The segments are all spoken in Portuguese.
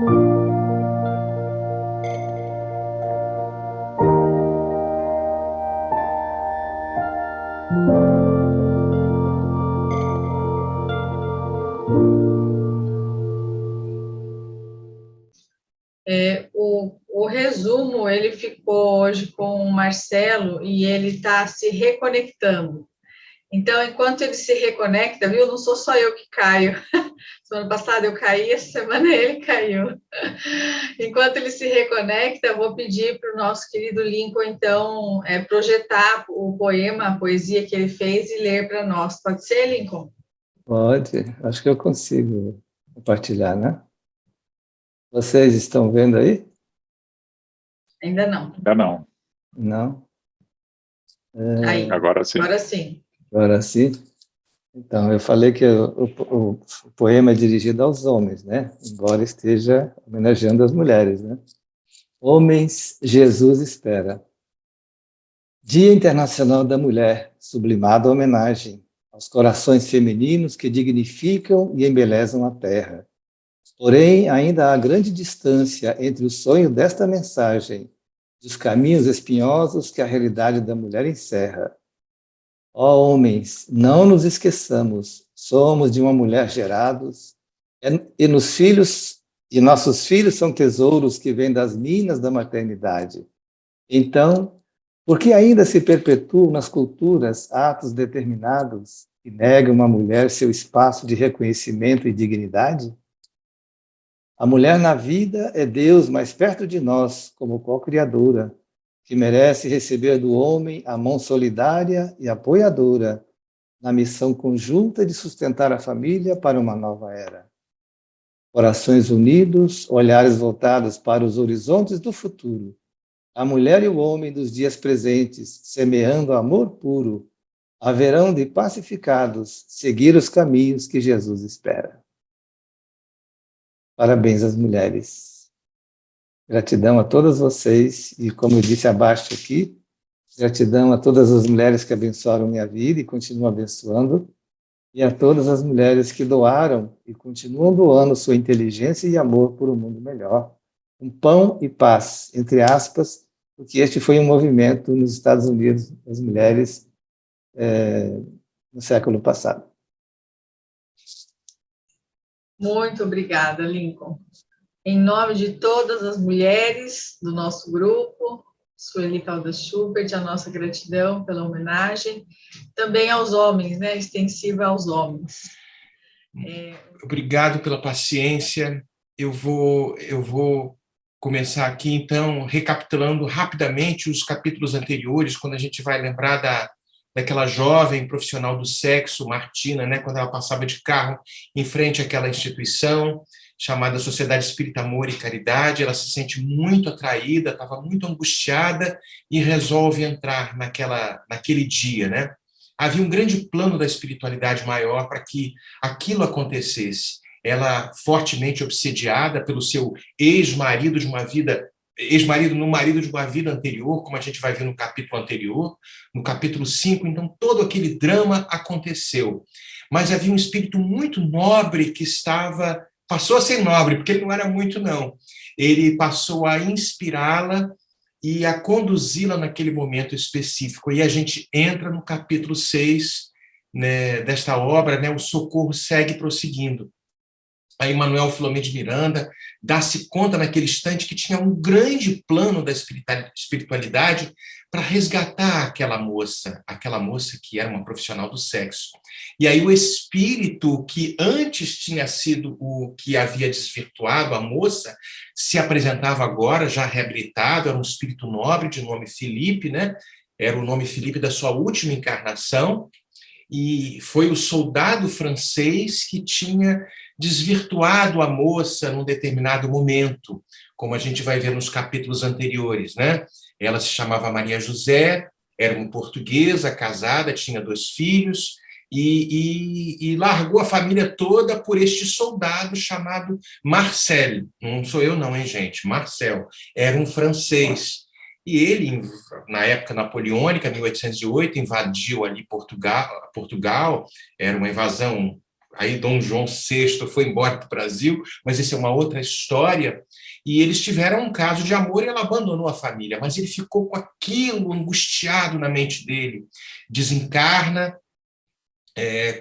O resumo, ele ficou hoje com o Marcelo e ele está se reconectando. Então, enquanto ele se reconecta, viu? Não sou só eu que caio. Semana passada eu caí, essa semana ele caiu. Enquanto ele se reconecta, eu vou pedir para o nosso querido Lincoln, então, projetar o poema, a poesia que ele fez e ler para nós. Pode ser, Lincoln? Pode, acho que eu consigo compartilhar, né? Vocês estão vendo aí? Ainda não. Ainda não. Não? Aí. Agora sim. Agora sim. Agora sim. Então, eu falei que o poema é dirigido aos homens, né? Embora esteja homenageando as mulheres, né? Homens, Jesus espera. Dia Internacional da Mulher, sublimada homenagem aos corações femininos que dignificam e embelezam a terra. Porém, ainda há grande distância entre o sonho desta mensagem e os caminhos espinhosos que a realidade da mulher encerra. Ó homens, não nos esqueçamos, somos de uma mulher gerados, e nossos filhos são tesouros que vêm das minas da maternidade. Então, por que ainda se perpetuam nas culturas atos determinados que negam à mulher seu espaço de reconhecimento e dignidade? A mulher na vida é Deus mais perto de nós, como co-criadora, que merece receber do homem a mão solidária e apoiadora na missão conjunta de sustentar a família para uma nova era. Corações unidos, olhares voltados para os horizontes do futuro. A mulher e o homem dos dias presentes, semeando amor puro, haverão de pacificados seguir os caminhos que Jesus espera. Parabéns às mulheres. Gratidão a todas vocês, e como eu disse abaixo aqui, gratidão a todas as mulheres que abençoaram minha vida e continuam abençoando, e a todas as mulheres que doaram e continuam doando sua inteligência e amor por um mundo melhor. Um pão e paz, entre aspas, porque este foi um movimento nos Estados Unidos das mulheres no século passado. Muito obrigada, Lincoln. Em nome de todas as mulheres do nosso grupo, Sueli Caldas Schubert, a nossa gratidão pela homenagem, também aos homens, né, extensiva aos homens. Obrigado pela paciência. Eu vou começar aqui, então, recapitulando rapidamente os capítulos anteriores, quando a gente vai lembrar daquela jovem profissional do sexo, Martina, né, quando ela passava de carro em frente àquela instituição chamada Sociedade Espírita Amor e Caridade. Ela se sente muito atraída, estava muito angustiada e resolve entrar naquele dia, né? Havia um grande plano da espiritualidade maior para que aquilo acontecesse. Ela, fortemente obsediada pelo seu ex-marido no marido de uma vida anterior, como a gente vai ver no capítulo anterior, no capítulo 5, então todo aquele drama aconteceu. Mas havia um espírito muito nobre que passou a ser nobre, porque ele não era muito, não. Ele passou a inspirá-la e a conduzi-la naquele momento específico. E a gente entra no capítulo 6, né, desta obra, né, o socorro segue prosseguindo. A Emanuel Filomeno de Miranda dá-se conta naquele instante que tinha um grande plano da espiritualidade para resgatar aquela moça que era uma profissional do sexo. E aí o espírito que antes tinha sido o que havia desvirtuado a moça se apresentava agora, já reabilitado, era um espírito nobre de nome Felipe, né? Era o nome Felipe da sua última encarnação, e foi o soldado francês que tinha desvirtuado a moça num determinado momento, como a gente vai ver nos capítulos anteriores, né? Ela se chamava Maria José, era uma portuguesa, casada, tinha 2 filhos, e largou a família toda por este soldado chamado Marcel. Não sou eu não, hein, gente? Marcel. Era um francês. E ele, na época napoleônica, 1808, invadiu ali Portugal, era uma invasão aí Dom João VI foi embora para o Brasil, mas isso é uma outra história, e eles tiveram um caso de amor e ela abandonou a família, mas ele ficou com aquilo angustiado na mente dele, desencarna,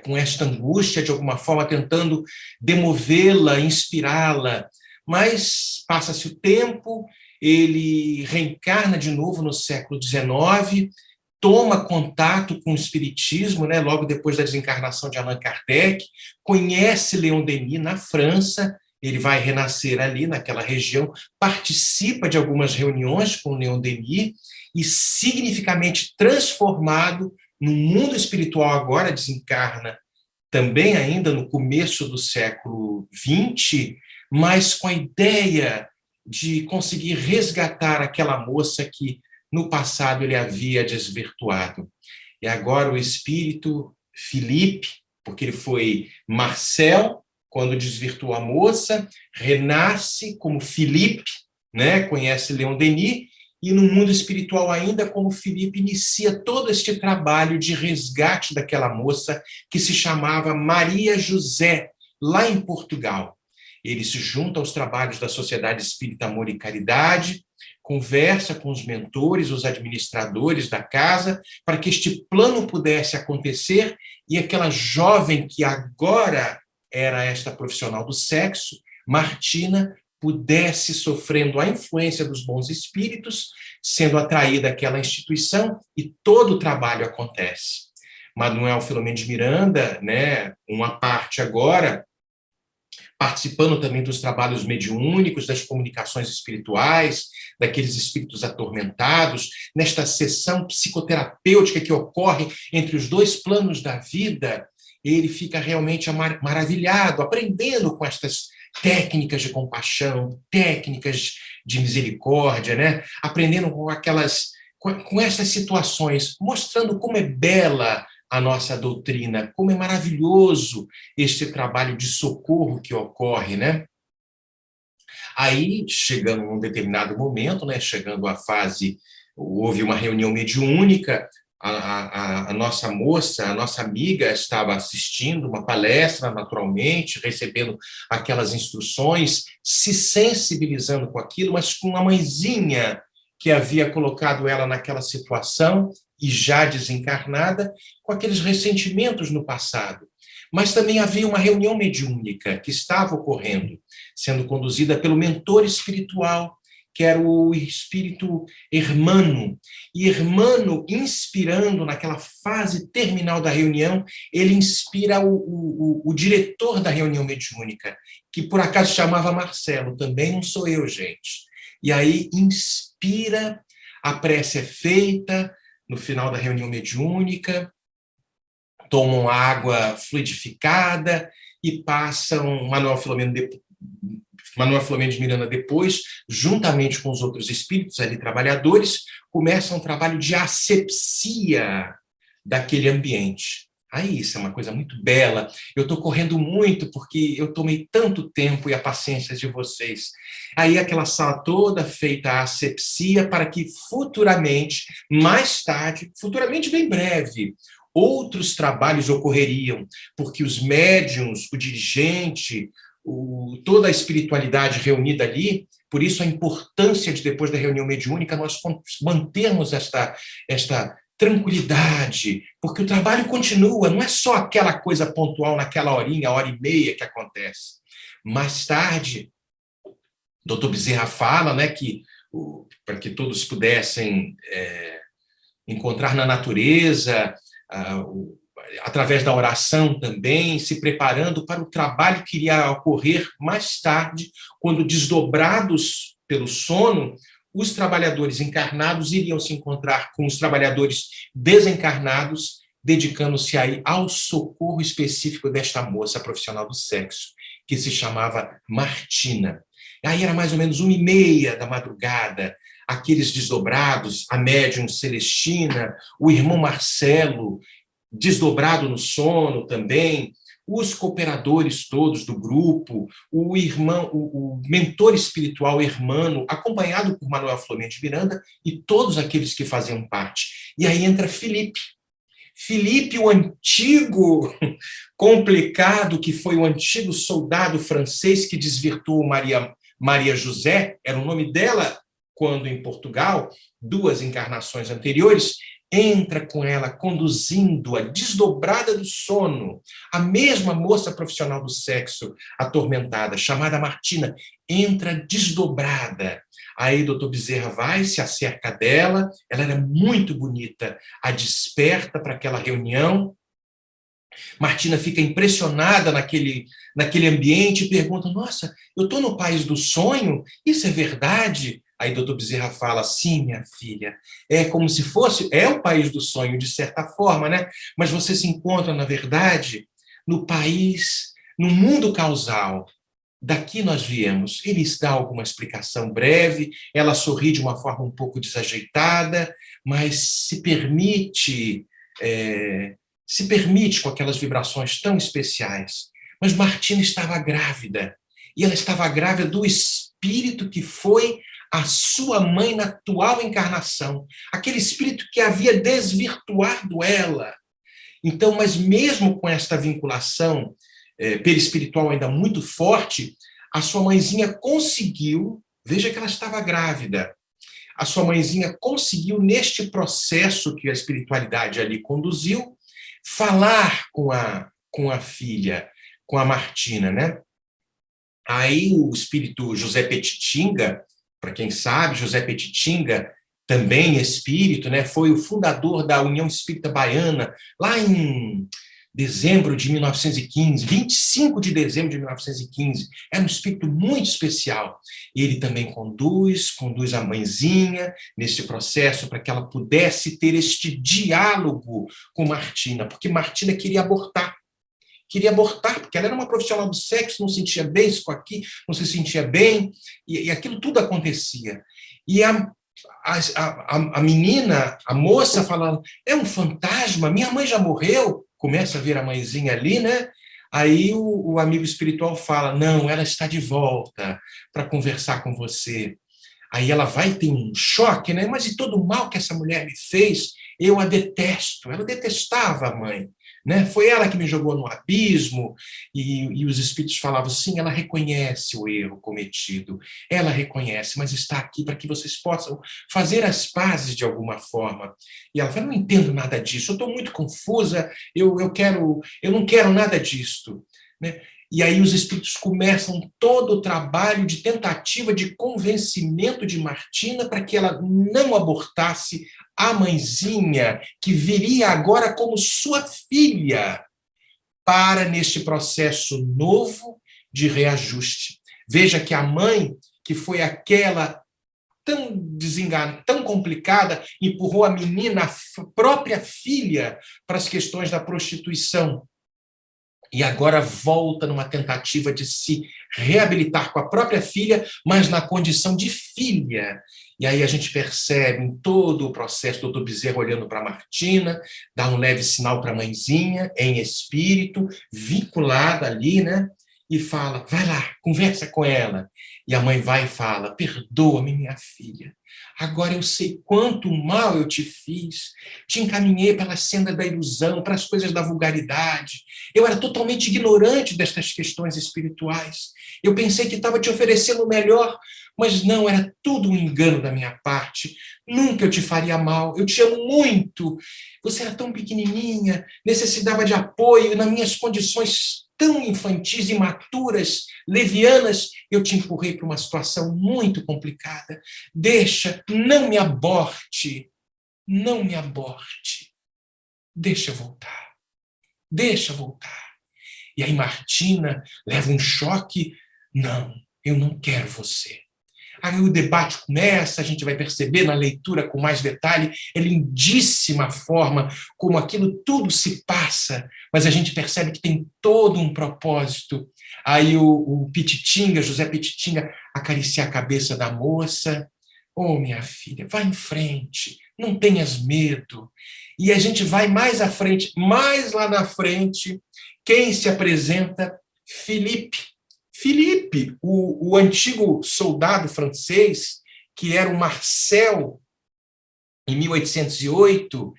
com esta angústia, de alguma forma, tentando demovê-la, inspirá-la, mas passa-se o tempo, ele reencarna de novo no século XIX, toma contato com o espiritismo, né, logo depois da desencarnação de Allan Kardec, conhece Leon Denis na França, ele vai renascer ali naquela região, participa de algumas reuniões com Leon Denis e significativamente transformado no mundo espiritual. Agora desencarna também ainda no começo do século XX, mas com a ideia de conseguir resgatar aquela moça que no passado ele havia desvirtuado. E agora o espírito Felipe, porque ele foi Marcel, quando desvirtuou a moça, renasce como Felipe, né? Conhece Leon Denis, e no mundo espiritual ainda, como Felipe, inicia todo este trabalho de resgate daquela moça que se chamava Maria José, lá em Portugal. Ele se junta aos trabalhos da Sociedade Espírita Amor e Caridade, conversa com os mentores, os administradores da casa, para que este plano pudesse acontecer e aquela jovem que agora era esta profissional do sexo, Martina, pudesse, sofrendo a influência dos bons espíritos, sendo atraída àquela instituição, e todo o trabalho acontece. Manuel Filomeno de Miranda, né, uma parte agora, participando também dos trabalhos mediúnicos, das comunicações espirituais, daqueles espíritos atormentados, nesta sessão psicoterapêutica que ocorre entre os dois planos da vida, ele fica realmente maravilhado, aprendendo com estas técnicas de compaixão, técnicas de misericórdia, né? Aprendendo com essas situações, mostrando como é bela a nossa doutrina, como é maravilhoso este trabalho de socorro que ocorre, né? Aí, chegando num determinado momento, né, chegando à fase, houve uma reunião mediúnica, a nossa moça, a nossa amiga estava assistindo uma palestra, naturalmente, recebendo aquelas instruções, se sensibilizando com aquilo, mas com uma mãezinha que havia colocado ela naquela situação, e já desencarnada, com aqueles ressentimentos no passado. Mas também havia uma reunião mediúnica que estava ocorrendo, sendo conduzida pelo mentor espiritual, que era o espírito Hermano. E Hermano, inspirando naquela fase terminal da reunião, ele inspira o diretor da reunião mediúnica, que por acaso chamava Marcelo, também não sou eu, gente. E aí inspira, a prece é feita no final da reunião mediúnica, tomam água fluidificada e passam Manuel Filomeno de Miranda depois, juntamente com os outros espíritos ali trabalhadores, começam um trabalho de asepsia daquele ambiente. Aí, isso é uma coisa muito bela. Eu estou correndo muito porque eu tomei tanto tempo e a paciência de vocês. Aí, aquela sala toda feita a asepsia para que futuramente, mais tarde, futuramente bem breve, outros trabalhos ocorreriam, porque os médiuns, o dirigente, toda a espiritualidade reunida ali, por isso a importância de, depois da reunião mediúnica, nós mantermos esta tranquilidade, porque o trabalho continua, não é só aquela coisa pontual naquela horinha, hora e meia que acontece. Mais tarde, Dr. Bezerra fala, né, que para que todos pudessem encontrar na natureza, através da oração também, se preparando para o trabalho que iria ocorrer mais tarde, quando, desdobrados pelo sono, os trabalhadores encarnados iriam se encontrar com os trabalhadores desencarnados, dedicando-se aí ao socorro específico desta moça profissional do sexo, que se chamava Martina. Aí era mais ou menos 1h30 da madrugada, aqueles desdobrados, a médium Celestina, o irmão Marcelo, desdobrado no sono também, os cooperadores todos do grupo, o mentor espiritual Hermano, acompanhado por Manuel Filomeno de Miranda, e todos aqueles que faziam parte. E aí entra Felipe. Filipe, o antigo complicado, que foi o antigo soldado francês que desvirtuou Maria José, era o nome dela quando em Portugal, 2 encarnações anteriores, entra com ela, conduzindo-a, desdobrada do sono. A mesma moça profissional do sexo atormentada, chamada Martina, entra desdobrada. Aí doutor Bezerra vai, se acerca dela, ela era muito bonita, a desperta para aquela reunião. Martina fica impressionada naquele ambiente e pergunta, nossa, eu estou no país do sonho? Isso é verdade? Aí doutor Bezerra fala, sim, minha filha, é como se fosse, é o país do sonho, de certa forma, né? Mas você se encontra, na verdade, no país, no mundo causal. Daqui nós viemos. Ele dá alguma explicação breve, ela sorri de uma forma um pouco desajeitada, mas se permite com aquelas vibrações tão especiais. Mas Martina estava grávida, e ela estava grávida do espírito que foi a sua mãe na atual encarnação, aquele espírito que havia desvirtuado ela. Então, mas mesmo com esta vinculação perispiritual ainda muito forte, a sua mãezinha conseguiu, veja que ela estava grávida, a sua mãezinha conseguiu, neste processo que a espiritualidade ali conduziu, falar com a filha, com a Martina, né? Aí o espírito José Petitinga, para quem sabe, José Petitinga, também espírito, né, foi o fundador da União Espírita Baiana, lá em dezembro de 1915, 25 de dezembro de 1915. Era um espírito muito especial. Ele também conduz a mãezinha nesse processo para que ela pudesse ter este diálogo com Martina, porque Martina queria abortar, porque ela era uma profissional do sexo, não sentia bem isso aqui, não se sentia bem, e aquilo tudo acontecia. E a menina, a moça, falando, é um fantasma, minha mãe já morreu, começa a ver a mãezinha ali, né? Aí o amigo espiritual fala, não, ela está de volta para conversar com você. Aí ela vai ter um choque, né? Mas e todo o mal que essa mulher me fez, eu a detesto. Ela detestava a mãe, né? Foi ela que me jogou no abismo, e os espíritos falavam, sim, ela reconhece o erro cometido, ela reconhece, mas está aqui para que vocês possam fazer as pazes de alguma forma. E ela fala, não entendo nada disso, eu estou muito confusa, eu não quero nada disto, né? E aí os espíritos começam todo o trabalho de tentativa de convencimento de Martina para que ela não abortasse a mãezinha, que viria agora como sua filha, para neste processo novo de reajuste. Veja que a mãe, que foi aquela tão desenganada, tão complicada, empurrou a menina, a própria filha, para as questões da prostituição. E agora volta numa tentativa de se reabilitar com a própria filha, mas na condição de filha. E aí a gente percebe em todo o processo, o doutor Bezerra olhando para a Martina, dá um leve sinal para a mãezinha, em espírito, vinculada ali, né? E fala, vai lá, conversa com ela. E a mãe vai e fala, perdoa-me, minha filha. Agora eu sei quanto mal eu te fiz. Te encaminhei pela senda da ilusão, para as coisas da vulgaridade. Eu era totalmente ignorante destas questões espirituais. Eu pensei que estava te oferecendo o melhor, mas não, era tudo um engano da minha parte. Nunca eu te faria mal. Eu te amo muito. Você era tão pequenininha, necessitava de apoio, e nas minhas condições tão infantis, imaturas, levianas, eu te empurrei para uma situação muito complicada. Deixa, não me aborte, não me aborte. Deixa eu voltar, deixa eu voltar. E aí Martina leva um choque, não, eu não quero você. Aí o debate começa, a gente vai perceber na leitura com mais detalhe, é lindíssima a forma como aquilo tudo se passa, mas a gente percebe que tem todo um propósito. Aí o Petitinga, José Petitinga, acaricia a cabeça da moça. Oh, minha filha, vai em frente, não tenhas medo. E a gente vai mais à frente, mais lá na frente, quem se apresenta? Filipe. Filipe, o antigo soldado francês, que era o Marcel, em 1808,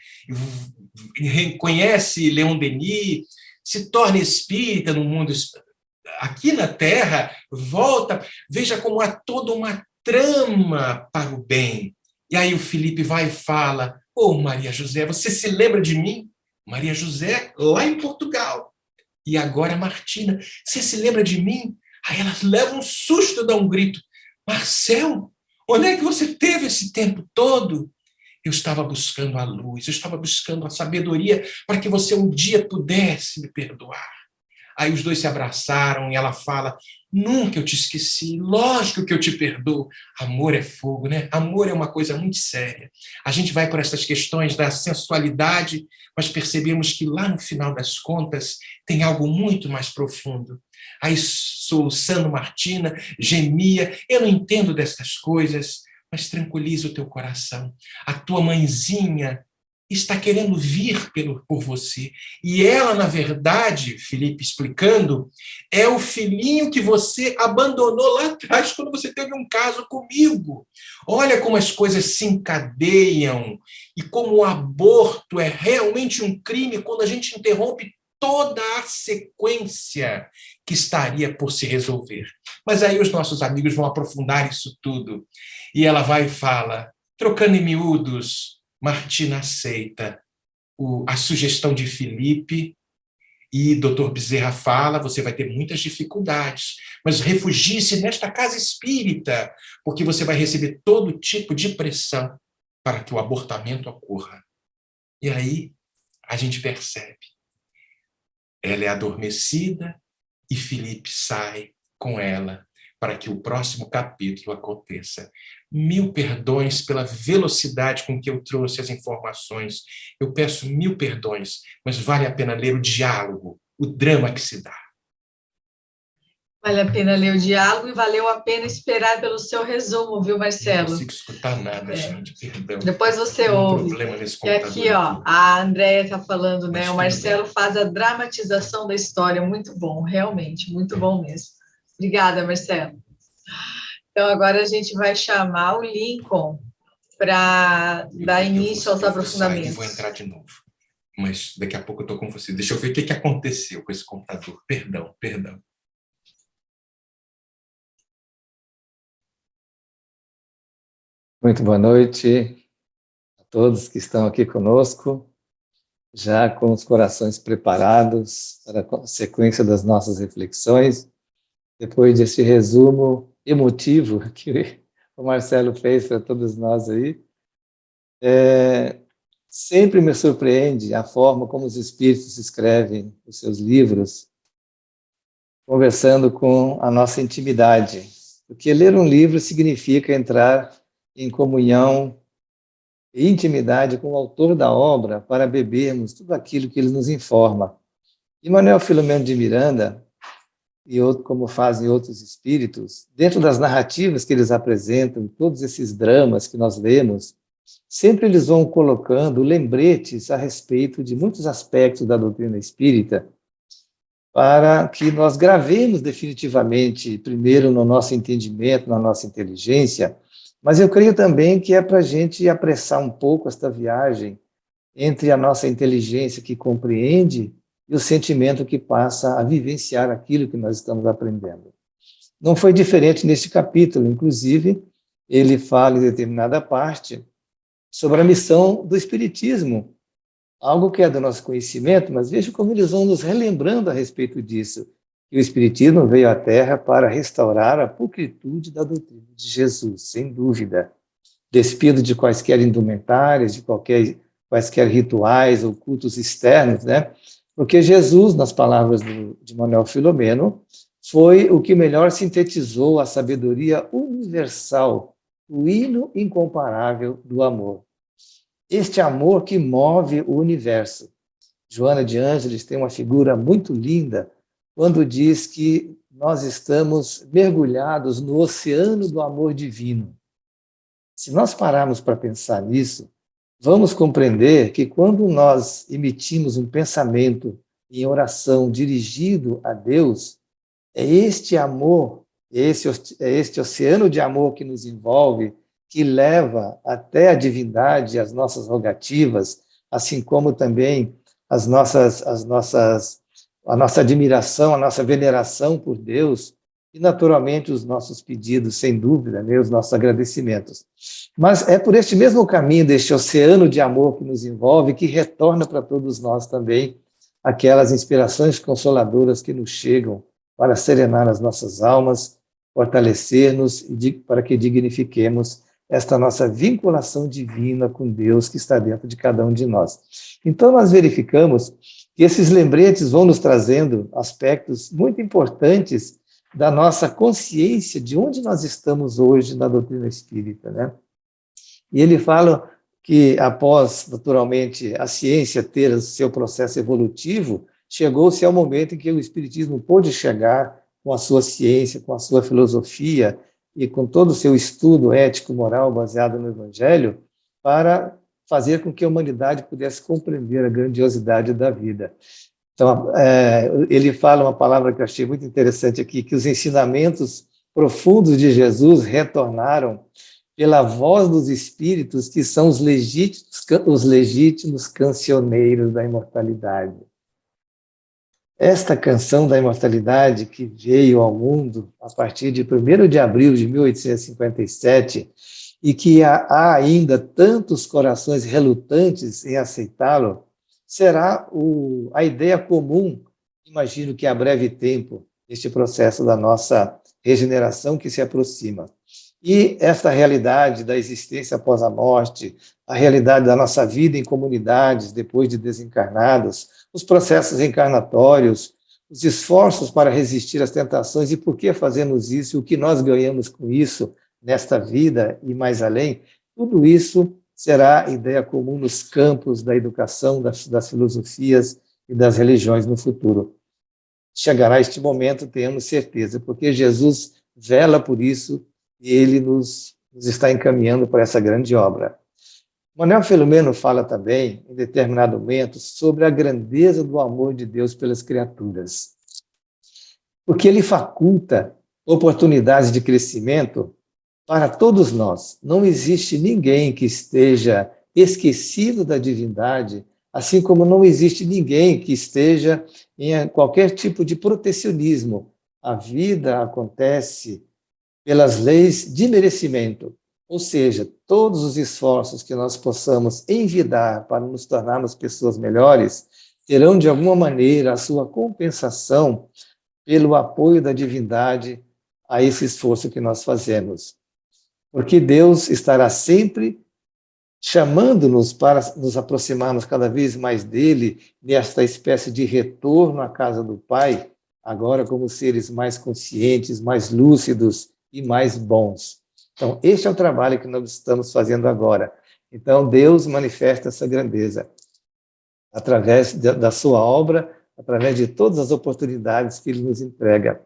conhece Leon Denis, se torna espírita no mundo aqui na Terra, volta, veja como há toda uma trama para o bem. E aí o Felipe vai e fala: "Ô, Maria José, você se lembra de mim? Maria José, lá em Portugal. E agora Martina, você se lembra de mim?" Aí ela leva um susto, dá um grito: "Marcel, onde é que você teve esse tempo todo?" "Eu estava buscando a luz, eu estava buscando a sabedoria para que você um dia pudesse me perdoar." Aí os dois se abraçaram e ela fala: "Nunca eu te esqueci, lógico que eu te perdoo." Amor é fogo, né? Amor é uma coisa muito séria. A gente vai por essas questões da sensualidade, mas percebemos que lá no final das contas tem algo muito mais profundo. Aí soluçando Martina, gemia: "Eu não entendo dessas coisas, mas tranquiliza o teu coração. A tua mãezinha está querendo vir por você. E ela, na verdade, Felipe explicando, é o filhinho que você abandonou lá atrás quando você teve um caso comigo. Olha como as coisas se encadeiam e como o aborto é realmente um crime quando a gente interrompe toda a sequência que estaria por se resolver." Mas aí os nossos amigos vão aprofundar isso tudo. E ela vai e fala, trocando em miúdos, Martina aceita a sugestão de Felipe e Dr. Bezerra fala: "Você vai ter muitas dificuldades, mas refugie-se nesta casa espírita, porque você vai receber todo tipo de pressão para que o abortamento ocorra." E aí a gente percebe. Ela é adormecida e Felipe sai com ela para que o próximo capítulo aconteça. Mil perdões pela velocidade com que eu trouxe as informações. Eu peço mil perdões, mas vale a pena ler o diálogo, o drama que se dá. Vale a pena ler o diálogo e valeu a pena esperar pelo seu resumo, viu, Marcelo? Não consigo escutar nada, gente, perdão. Depois você Tem um ouve. problema nesse E computador aqui, ó, a Andréia está falando, né? Mas O tudo Marcelo bem. faz a dramatização da história, muito bom, realmente, muito bom mesmo. Obrigada, Marcelo. Então, agora a gente vai chamar o Lincoln para dar início aos Eu vou sair e aprofundamentos. vou entrar de novo. Mas daqui a pouco eu estou com você. Deixa eu ver o que aconteceu com esse computador. Perdão. Muito boa noite a todos que estão aqui conosco, já com os corações preparados para a sequência das nossas reflexões, depois desse resumo emotivo que o Marcelo fez para todos nós aí. Sempre me surpreende a forma como os espíritos escrevem os seus livros, conversando com a nossa intimidade. Porque ler um livro significa entrar em comunhão e intimidade com o autor da obra para bebermos tudo aquilo que ele nos informa. E Manuel Filomeno de Miranda, e outro, como fazem outros espíritos, dentro das narrativas que eles apresentam, todos esses dramas que nós lemos, sempre eles vão colocando lembretes a respeito de muitos aspectos da doutrina espírita, para que nós gravemos definitivamente, primeiro no nosso entendimento, na nossa inteligência, mas eu creio também que é para a gente apressar um pouco esta viagem entre a nossa inteligência que compreende e o sentimento que passa a vivenciar aquilo que nós estamos aprendendo. Não foi diferente neste capítulo, inclusive, ele fala em determinada parte sobre a missão do Espiritismo, algo que é do nosso conhecimento, mas veja como eles vão nos relembrando a respeito disso. Que o Espiritismo veio à Terra para restaurar a pulcritude da doutrina de Jesus, sem dúvida. Despido de quaisquer indumentárias, de quaisquer rituais ou cultos externos, né? Porque Jesus, nas palavras de Manuel Filomeno, foi o que melhor sintetizou a sabedoria universal, o hino incomparável do amor. Este amor que move o universo. Joana de Ângeles tem uma figura muito linda quando diz que nós estamos mergulhados no oceano do amor divino. Se nós pararmos para pensar nisso, vamos compreender que quando nós emitimos um pensamento em oração dirigido a Deus, é este amor, é este oceano de amor que nos envolve, que leva até a divindade as nossas rogativas, assim como também a nossa admiração, a nossa veneração por Deus e, naturalmente, os nossos pedidos, sem dúvida, né, os nossos agradecimentos. Mas é por este mesmo caminho, deste oceano de amor que nos envolve, que retorna para todos nós também aquelas inspirações consoladoras que nos chegam para serenar as nossas almas, fortalecer-nos e para que dignifiquemos esta nossa vinculação divina com Deus que está dentro de cada um de nós. Então, nós verificamos que esses lembretes vão nos trazendo aspectos muito importantes da nossa consciência de onde nós estamos hoje na doutrina espírita, né? E ele fala que, após, naturalmente, a ciência ter o seu processo evolutivo, chegou-se ao momento em que o Espiritismo pôde chegar com a sua ciência, com a sua filosofia e com todo o seu estudo ético-moral baseado no Evangelho, para fazer com que a humanidade pudesse compreender a grandiosidade da vida. Então, ele fala uma palavra que eu achei muito interessante aqui, que os ensinamentos profundos de Jesus retornaram pela voz dos espíritos, que são os legítimos cancioneiros da imortalidade. Esta canção da imortalidade, que veio ao mundo a partir de 1º de abril de 1857, e que há ainda tantos corações relutantes em aceitá-lo, será a ideia comum, imagino que a breve tempo, neste processo da nossa regeneração que se aproxima. E esta realidade da existência após a morte, a realidade da nossa vida em comunidades depois de desencarnados, os processos reencarnatórios, os esforços para resistir às tentações e por que fazemos isso e o que nós ganhamos com isso nesta vida e mais além, tudo isso será ideia comum nos campos da educação, das filosofias e das religiões no futuro. Chegará este momento, tenhamos certeza, porque Jesus vela por isso e ele nos está encaminhando para essa grande obra. Manuel Filomeno fala também, em determinado momento, sobre a grandeza do amor de Deus pelas criaturas. Porque ele faculta oportunidades de crescimento para todos nós. Não existe ninguém que esteja esquecido da divindade, assim como não existe ninguém que esteja em qualquer tipo de protecionismo. A vida acontece pelas leis de merecimento, ou seja, todos os esforços que nós possamos envidar para nos tornarmos pessoas melhores terão, de alguma maneira, a sua compensação pelo apoio da divindade a esse esforço que nós fazemos. Porque Deus estará sempre chamando-nos para nos aproximarmos cada vez mais dele, nesta espécie de retorno à casa do Pai, agora como seres mais conscientes, mais lúcidos e mais bons. Então, este é o trabalho que nós estamos fazendo agora. Então, Deus manifesta essa grandeza através da sua obra, através de todas as oportunidades que ele nos entrega.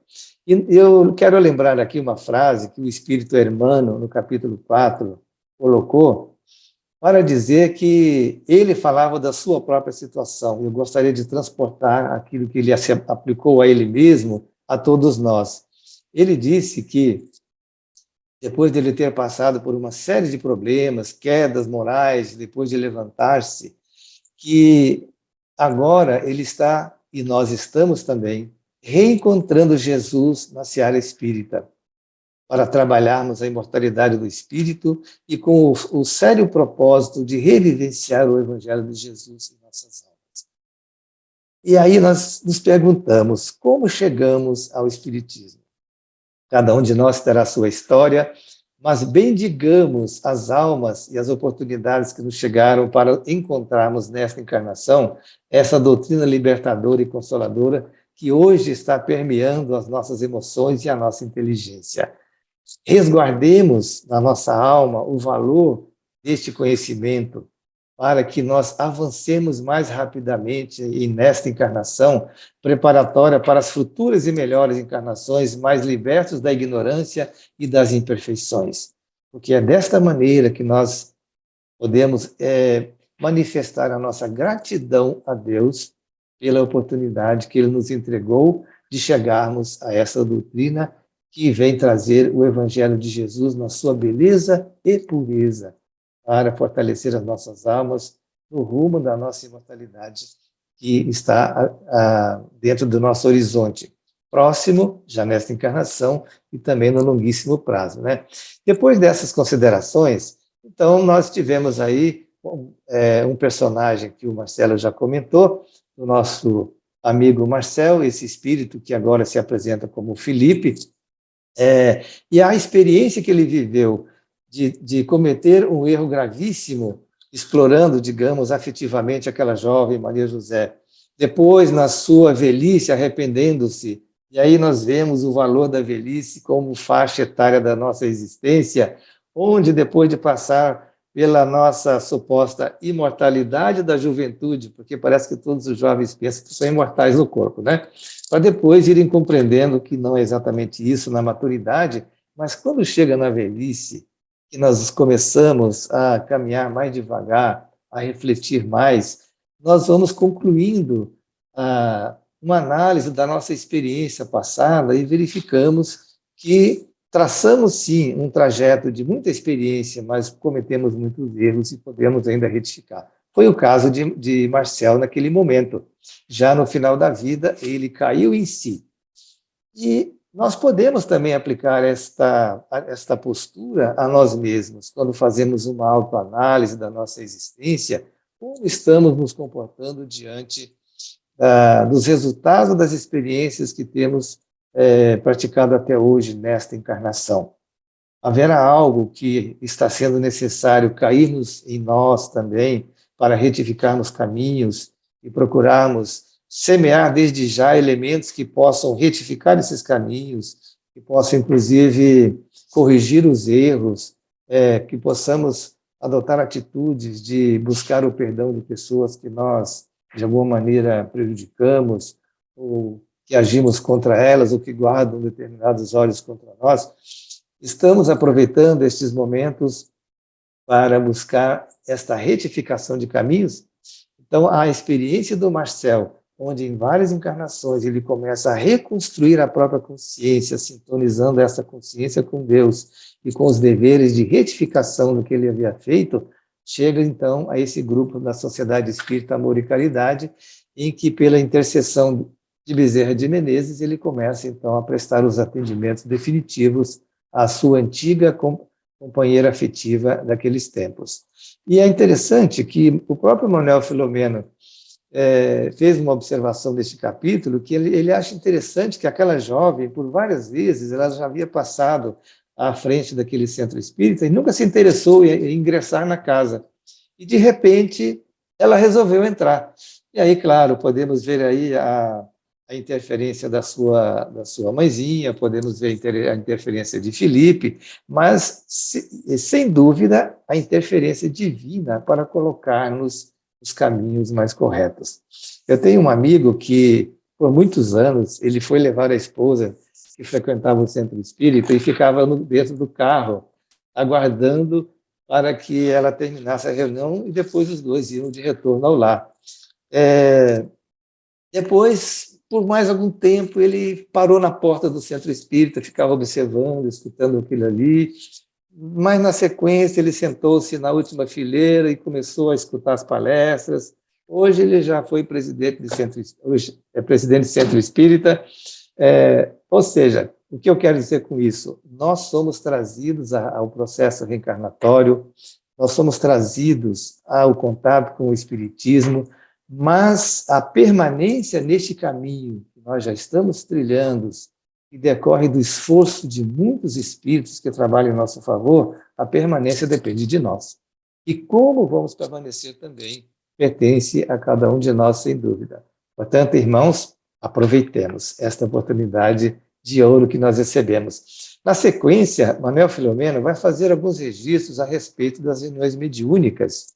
E eu quero lembrar aqui uma frase que o Espírito Hermano, no capítulo 4, colocou, para dizer que ele falava da sua própria situação. Eu gostaria de transportar aquilo que ele aplicou a ele mesmo, a todos nós. Ele disse que, depois de ele ter passado por uma série de problemas, quedas morais, depois de levantar-se, que agora ele está, e nós estamos também, reencontrando Jesus na seara espírita, para trabalharmos a imortalidade do espírito e com o sério propósito de revivenciar o Evangelho de Jesus em nossas almas. E aí nós nos perguntamos, como chegamos ao Espiritismo? Cada um de nós terá a sua história, mas bendigamos as almas e as oportunidades que nos chegaram para encontrarmos nesta encarnação essa doutrina libertadora e consoladora que hoje está permeando as nossas emoções e a nossa inteligência. Resguardemos na nossa alma o valor deste conhecimento para que nós avancemos mais rapidamente e nesta encarnação preparatória para as futuras e melhores encarnações, mais libertos da ignorância e das imperfeições. Porque é desta maneira que nós podemos manifestar a nossa gratidão a Deus pela oportunidade que Ele nos entregou de chegarmos a essa doutrina que vem trazer o Evangelho de Jesus na sua beleza e pureza, para fortalecer as nossas almas no rumo da nossa imortalidade, que está dentro do nosso horizonte próximo, já nesta encarnação, e também no longuíssimo prazo, né? Depois dessas considerações, então, nós tivemos aí um personagem que o Marcelo já comentou, o nosso amigo Marcel, esse espírito que agora se apresenta como Felipe, e a experiência que ele viveu de cometer um erro gravíssimo, explorando, digamos, afetivamente aquela jovem Maria José, depois, na sua velhice, arrependendo-se, e aí nós vemos o valor da velhice como faixa etária da nossa existência, onde, depois de passar pela nossa suposta imortalidade da juventude, porque parece que todos os jovens pensam que são imortais no corpo, né? Para depois irem compreendendo que não é exatamente isso na maturidade, mas quando chega na velhice, que nós começamos a caminhar mais devagar, a refletir mais, nós vamos concluindo uma análise da nossa experiência passada e verificamos que traçamos, sim, um trajeto de muita experiência, mas cometemos muitos erros e podemos ainda retificar. Foi o caso de Marcel naquele momento. Já no final da vida, ele caiu em si. E nós podemos também aplicar esta postura a nós mesmos, quando fazemos uma autoanálise da nossa existência, como estamos nos comportando diante dos resultados das experiências que temos praticado até hoje nesta encarnação. Haverá algo que está sendo necessário cairmos em nós também para retificarmos caminhos e procurarmos semear desde já elementos que possam retificar esses caminhos, que possam, inclusive, corrigir os erros, que possamos adotar atitudes de buscar o perdão de pessoas que nós, de alguma maneira, prejudicamos, ou que agimos contra elas, ou que guardam determinados olhos contra nós. Estamos aproveitando estes momentos para buscar esta retificação de caminhos. Então, a experiência do Marcel, onde em várias encarnações ele começa a reconstruir a própria consciência, sintonizando essa consciência com Deus e com os deveres de retificação do que ele havia feito, chega então a esse grupo da Sociedade Espírita Amor e Caridade, em que, pela intercessão de Bezerra de Menezes, ele começa então a prestar os atendimentos definitivos à sua antiga companheira afetiva daqueles tempos. E é interessante que o próprio Manuel Filomeno fez uma observação deste capítulo, que ele acha interessante que aquela jovem, por várias vezes, ela já havia passado à frente daquele centro espírita e nunca se interessou em ingressar na casa. E, de repente, ela resolveu entrar. E aí, claro, podemos ver aí a interferência da sua mãezinha, podemos ver a interferência de Felipe, mas, sem dúvida, a interferência divina para colocar-nos os caminhos mais corretos. Eu tenho um amigo que, por muitos anos, ele foi levar a esposa, que frequentava o centro espírita, e ficava dentro do carro, aguardando para que ela terminasse a reunião, e depois os dois iam de retorno ao lar. Depois, por mais algum tempo, ele parou na porta do centro espírita, ficava observando, escutando aquilo ali, mas, na sequência, ele sentou-se na última fileira e começou a escutar as palestras. Hoje ele já foi presidente hoje é presidente do Centro Espírita. Ou seja, o que eu quero dizer com isso? Nós somos trazidos ao processo reencarnatório, nós somos trazidos ao contato com o Espiritismo, mas a permanência neste caminho que nós já estamos trilhando, que decorre do esforço de muitos espíritos que trabalham em nosso favor, a permanência depende de nós. E como vamos permanecer também pertence a cada um de nós, sem dúvida. Portanto, irmãos, aproveitemos esta oportunidade de ouro que nós recebemos. Na sequência, Manuel Filomeno vai fazer alguns registros a respeito das reuniões mediúnicas,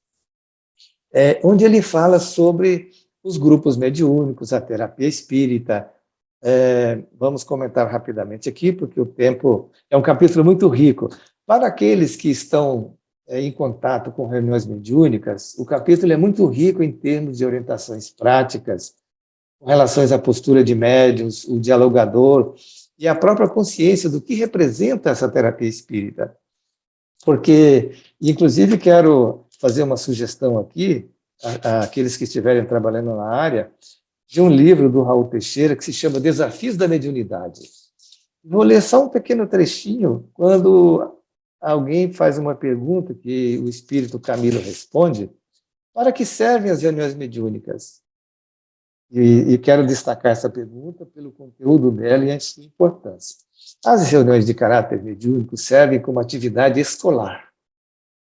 onde ele fala sobre os grupos mediúnicos, a terapia espírita. Vamos comentar rapidamente aqui, porque o tempo é um capítulo muito rico. Para aqueles que estão em contato com reuniões mediúnicas, o capítulo é muito rico em termos de orientações práticas, com relação à postura de médiuns, o dialogador e a própria consciência do que representa essa terapia espírita. Porque, inclusive, quero fazer uma sugestão aqui, aqueles que estiverem trabalhando na área, de um livro do Raul Teixeira que se chama Desafios da Mediunidade. Vou ler só um pequeno trechinho, quando alguém faz uma pergunta que o espírito Camilo responde: para que servem as reuniões mediúnicas? E quero destacar essa pergunta pelo conteúdo dela e a sua importância. As reuniões de caráter mediúnico servem como atividade escolar,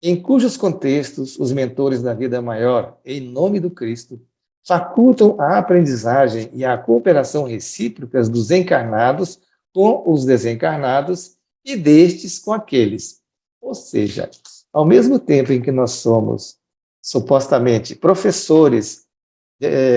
em cujos contextos os mentores da vida maior, em nome do Cristo, facultam a aprendizagem e a cooperação recíprocas dos encarnados com os desencarnados e destes com aqueles. Ou seja, ao mesmo tempo em que nós somos supostamente professores,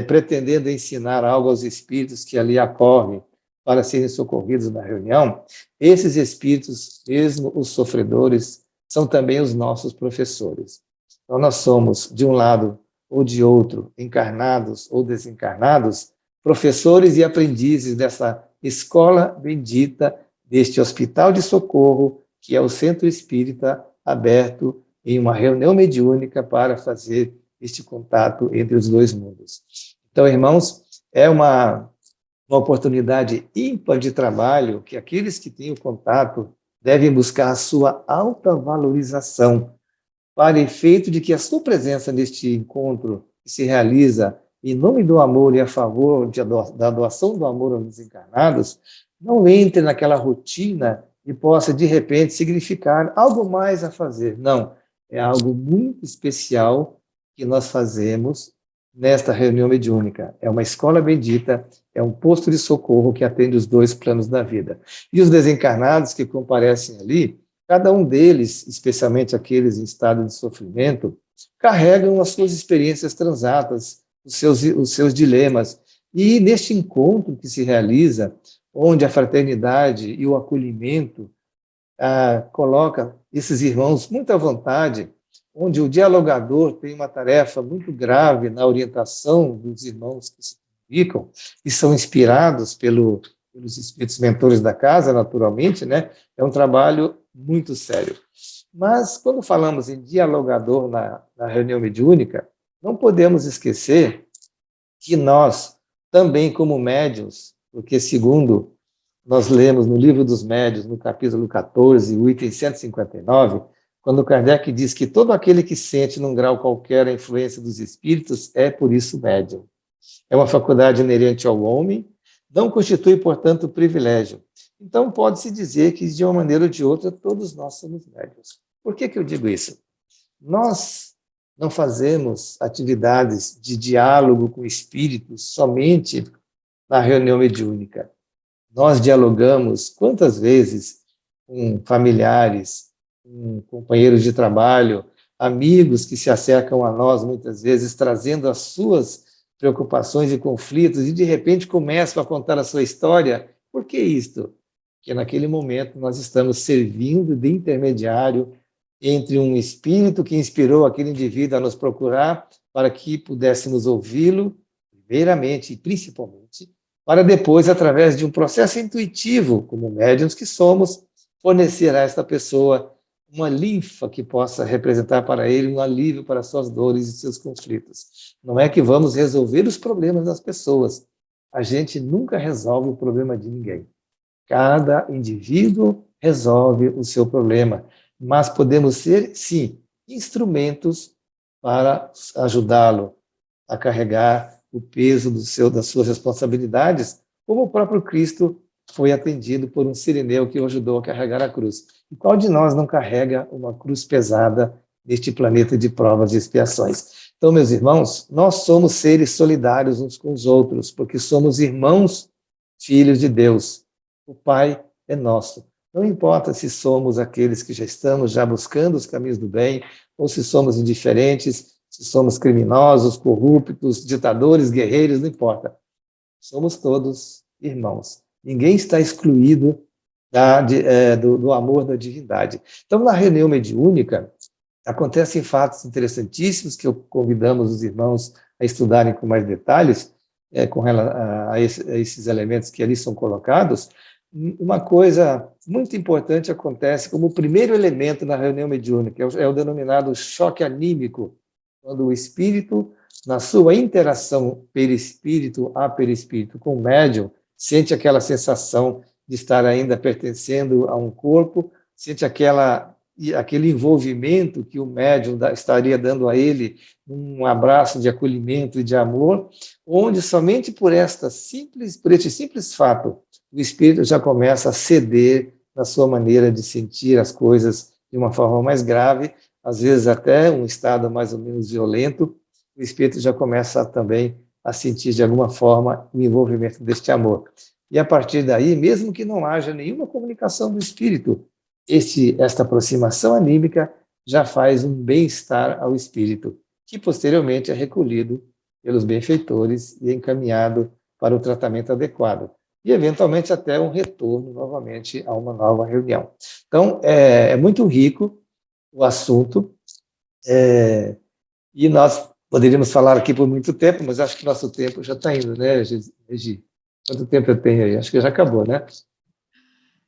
pretendendo ensinar algo aos espíritos que ali acorrem para serem socorridos na reunião, esses espíritos, mesmo os sofredores, são também os nossos professores. Então, nós somos, de um lado ou de outro, encarnados ou desencarnados, professores e aprendizes dessa escola bendita, deste hospital de socorro, que é o Centro Espírita, aberto em uma reunião mediúnica para fazer este contato entre os dois mundos. Então, irmãos, é uma oportunidade ímpar de trabalho que aqueles que têm o contato devem buscar a sua alta valorização, para efeito de que a sua presença neste encontro que se realiza em nome do amor e a favor da doação do amor aos desencarnados, não entre naquela rotina e possa, de repente, significar algo mais a fazer. Não, é algo muito especial que nós fazemos nesta reunião mediúnica. É uma escola bendita, é um posto de socorro que atende os dois planos da vida. E os desencarnados que comparecem ali, cada um deles, especialmente aqueles em estado de sofrimento, carregam as suas experiências transatas, os seus dilemas. E neste encontro que se realiza, onde a fraternidade e o acolhimento coloca esses irmãos muito à vontade, onde o dialogador tem uma tarefa muito grave na orientação dos irmãos que se comunicam e são inspirados pelos espíritos mentores da casa, naturalmente, né? É um trabalho muito sério. Mas, quando falamos em dialogador na reunião mediúnica, não podemos esquecer que nós, também como médiuns, porque segundo nós lemos no Livro dos Médiuns, no capítulo 14, o item 159, quando Kardec diz que todo aquele que sente num grau qualquer a influência dos espíritos é, por isso, médium. É uma faculdade inerente ao homem, não constitui, portanto, privilégio. Então, pode-se dizer que, de uma maneira ou de outra, todos nós somos médiuns. Por que eu digo isso? Nós não fazemos atividades de diálogo com espíritos somente na reunião mediúnica. Nós dialogamos quantas vezes com familiares, com companheiros de trabalho, amigos que se acercam a nós muitas vezes trazendo as suas preocupações e conflitos e de repente começam a contar a sua história. Por que isto? Porque naquele momento nós estamos servindo de intermediário entre um espírito que inspirou aquele indivíduo a nos procurar para que pudéssemos ouvi-lo, primeiramente e principalmente, para depois, através de um processo intuitivo, como médiuns que somos, fornecer a esta pessoa uma linfa que possa representar para ele um alívio para suas dores e seus conflitos. Não é que vamos resolver os problemas das pessoas. A gente nunca resolve o problema de ninguém. Cada indivíduo resolve o seu problema, mas podemos ser, sim, instrumentos para ajudá-lo a carregar o peso das suas responsabilidades, como o próprio Cristo foi atendido por um sirineu que o ajudou a carregar a cruz. E qual de nós não carrega uma cruz pesada neste planeta de provas e expiações? Então, meus irmãos, nós somos seres solidários uns com os outros, porque somos irmãos, filhos de Deus. O Pai é nosso. Não importa se somos aqueles que já estamos buscando os caminhos do bem, ou se somos indiferentes, se somos criminosos, corruptos, ditadores, guerreiros, não importa. Somos todos irmãos. Ninguém está excluído do amor da divindade. Então, na reunião mediúnica, acontecem fatos interessantíssimos que convidamos os irmãos a estudarem com mais detalhes, com relação a esses elementos que ali são colocados. Uma coisa muito importante acontece como o primeiro elemento na reunião mediúnica, é o denominado choque anímico, quando o espírito, na sua interação perispírito a perispírito com o médium, sente aquela sensação de estar ainda pertencendo a um corpo, sente aquele envolvimento que o médium estaria dando a ele, um abraço de acolhimento e de amor, onde somente por este simples fato, o espírito já começa a ceder na sua maneira de sentir as coisas de uma forma mais grave, às vezes até um estado mais ou menos violento, o espírito já começa também a sentir de alguma forma o envolvimento deste amor. E a partir daí, mesmo que não haja nenhuma comunicação do espírito, esta aproximação anímica já faz um bem-estar ao espírito, que posteriormente é recolhido pelos benfeitores e encaminhado para o tratamento adequado. E, eventualmente, até um retorno novamente a uma nova reunião. Então, é muito rico o assunto, e nós poderíamos falar aqui por muito tempo, mas acho que nosso tempo já está indo, né, Regi? Quanto tempo eu tenho aí? Acho que já acabou, né?